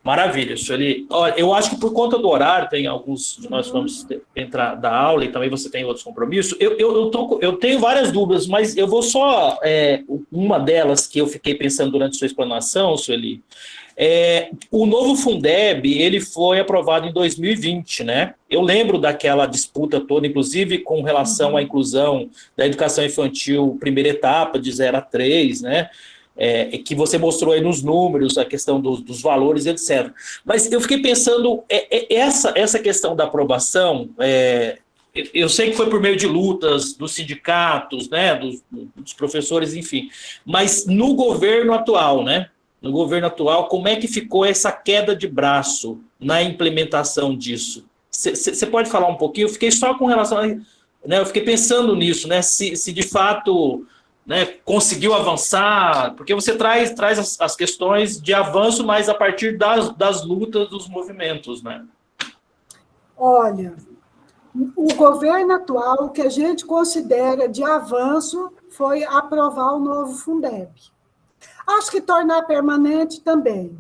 Maravilha, Sueli. Olha, eu acho que por conta do horário, tem alguns de nós vamos entrar da aula e também você tem outros compromissos. Eu tenho várias dúvidas, mas eu vou só... uma delas que eu fiquei pensando durante sua explanação, Sueli, o novo Fundeb, ele foi aprovado em 2020, né? Eu lembro daquela disputa toda, inclusive com relação à inclusão da educação infantil, primeira etapa, de 0 a 3, né? que você mostrou aí nos números, a questão dos valores, etc. Mas eu fiquei pensando, essa questão da aprovação, eu sei que foi por meio de lutas dos sindicatos, né, dos professores, enfim, mas no governo atual, né? No governo atual, como é que ficou essa queda de braço na implementação disso? Você pode falar um pouquinho? Eu fiquei só com relação a... Né, eu fiquei pensando nisso, né, se de fato, né, conseguiu avançar, porque você traz as questões de avanço, mas a partir das lutas dos movimentos, né? Olha, o governo atual, o que a gente considera de avanço foi aprovar o novo Fundeb. Acho que tornar permanente também,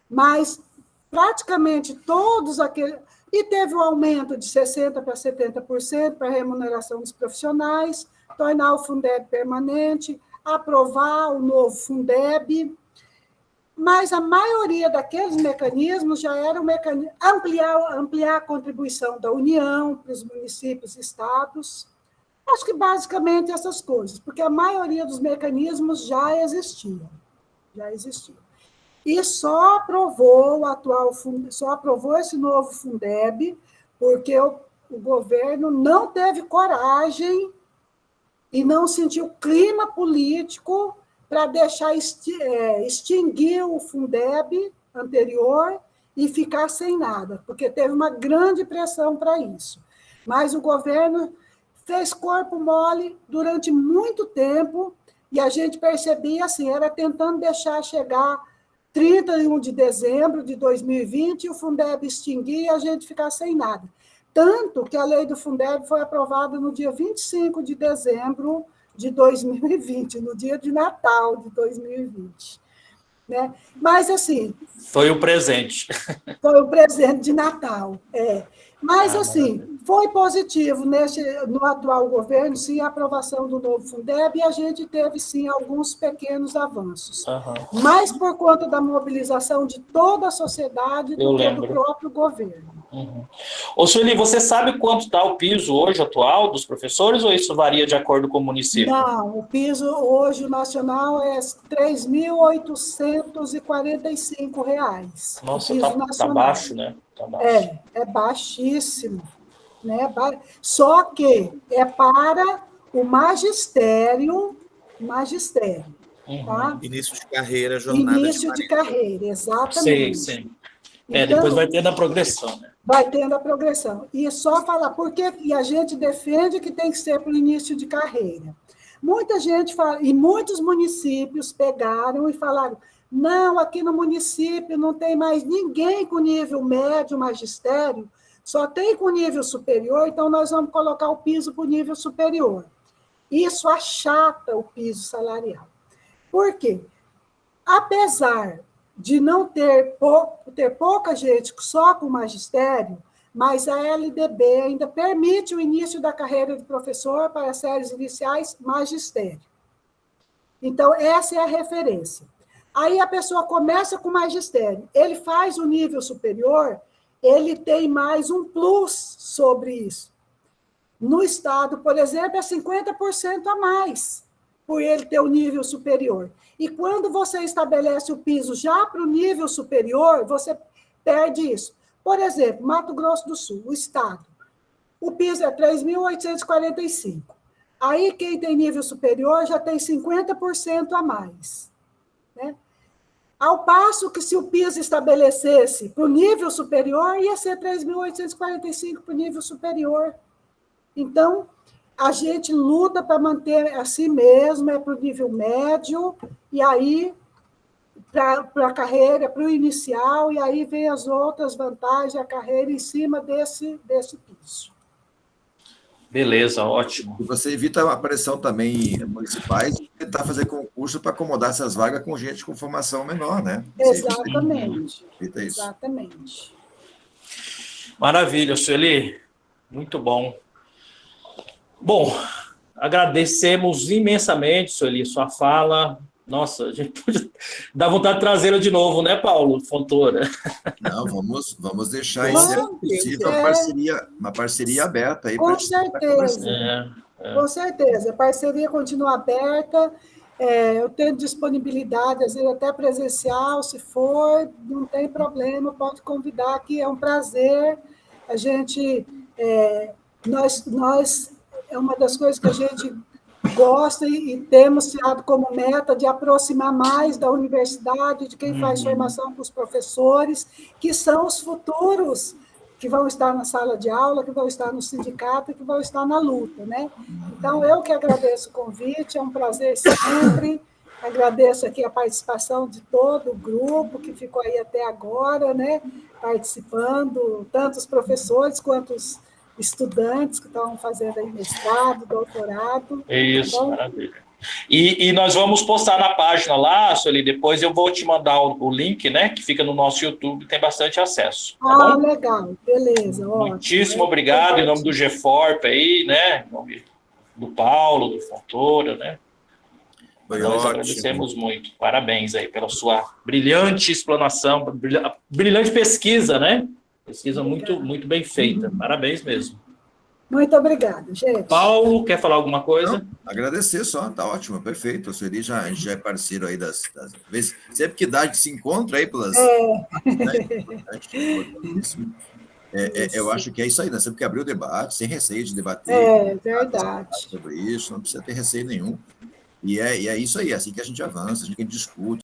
mas praticamente todos aqueles... E teve um aumento de 60% para 70% para a remuneração dos profissionais, tornar o Fundeb permanente, aprovar o novo Fundeb, mas a maioria daqueles mecanismos já era ampliar a contribuição da União para os municípios e estados. Acho que basicamente essas coisas, porque a maioria dos mecanismos já existiam. E só aprovou esse novo Fundeb, porque o governo não teve coragem e não sentiu clima político para deixar extinguir o Fundeb anterior e ficar sem nada, porque teve uma grande pressão para isso. Mas o governo fez corpo mole durante muito tempo e a gente percebia assim, era tentando deixar chegar 31 de dezembro de 2020 e o Fundeb extinguir e a gente ficar sem nada. Tanto que a lei do Fundeb foi aprovada no dia 25 de dezembro de 2020, no dia de Natal de 2020. Né? Mas, assim... Foi o presente. Foi o presente de Natal, Mas, assim, foi positivo no atual governo, sim, a aprovação do novo Fundeb, e a gente teve, sim, alguns pequenos avanços. Uhum. Mais por conta da mobilização de toda a sociedade do que do próprio governo. Uhum. Ô, Sueli, você sabe quanto está o piso hoje atual dos professores ou isso varia de acordo com o município? Não, o piso hoje o nacional é R$ 3.845. Nossa, tá baixo, né? Tá baixo. É baixíssimo. Né? Só que é para o magistério. Tá? Início de carreira, jornada Início de carreira, exatamente. Sim. Então, depois vai tendo a progressão, né? Vai tendo a progressão. E só falar, porque a gente defende que tem que ser para o início de carreira. Muita gente fala, e muitos municípios pegaram e falaram, não, aqui no município não tem mais ninguém com nível médio, magistério, só tem com nível superior, então nós vamos colocar o piso para o nível superior. Isso achata o piso salarial. Por quê? Apesar de não ter pouca gente só com magistério, mas a LDB ainda permite o início da carreira de professor para as séries iniciais magistério. Então, essa é a referência. Aí a pessoa começa com magistério, ele faz o nível superior, ele tem mais um plus sobre isso. No Estado, por exemplo, é 50% a mais, por ele ter o nível superior. E quando você estabelece o piso já para o nível superior, você perde isso. Por exemplo, Mato Grosso do Sul, o Estado, o piso é 3.845. Aí quem tem nível superior já tem 50% a mais. Né? Ao passo que se o piso estabelecesse para o nível superior, ia ser 3.845 para o nível superior. Então, a gente luta para manter a si mesmo, para o nível médio, e aí para a carreira, para o inicial, e aí vem as outras vantagens, a carreira em cima desse piso. Beleza, ótimo. E você evita a pressão também em municipais de tentar fazer concurso para acomodar essas vagas com gente com formação menor, né? Exatamente. Evita isso. Exatamente. Maravilha, Sueli. Muito bom. Bom, agradecemos imensamente, Sueli, sua fala. Nossa, a gente dá vontade de trazê-la de novo, né, Paulo Fontoura? Não, vamos deixar isso possível, uma parceria aberta aí. Com certeza. Com certeza. A parceria continua aberta Eu tenho disponibilidade, às vezes até presencial, se for, não tem problema, pode convidar, que é um prazer. A gente, é uma das coisas que a gente gosta e temos tirado como meta de aproximar mais da universidade, de quem faz formação com os professores, que são os futuros que vão estar na sala de aula, que vão estar no sindicato, que vão estar na luta, né? Então, eu que agradeço o convite, é um prazer sempre, agradeço aqui a participação de todo o grupo que ficou aí até agora, né? Participando, tanto os professores quanto os estudantes que estão fazendo aí mestrado, doutorado. Isso, tá bom? maravilha. E nós vamos postar na página lá, Sueli, depois eu vou te mandar o link, né, que fica no nosso YouTube, tem bastante acesso, tá bom? Legal, beleza, ótimo. Muitíssimo obrigado, em nome do GFORP aí, né, em nome do Paulo, do Fontoura, né? Foi Nós ótimo. agradecemos muito. Parabéns aí pela sua brilhante explanação, brilhante pesquisa, né? Pesquisa muito, muito bem feita. Parabéns mesmo. Muito obrigada, gente. Paulo, quer falar alguma coisa? Não, agradecer só, tá ótimo, perfeito. A Sueli a gente já é parceiro aí das vezes. Sempre que dá, a gente se encontra aí pelas. Eu acho que é isso aí, né? Sempre que abrir o debate, sem receio de debater. Verdade. Sobre isso, não precisa ter receio nenhum. E é isso aí, é assim que a gente avança, a gente discute.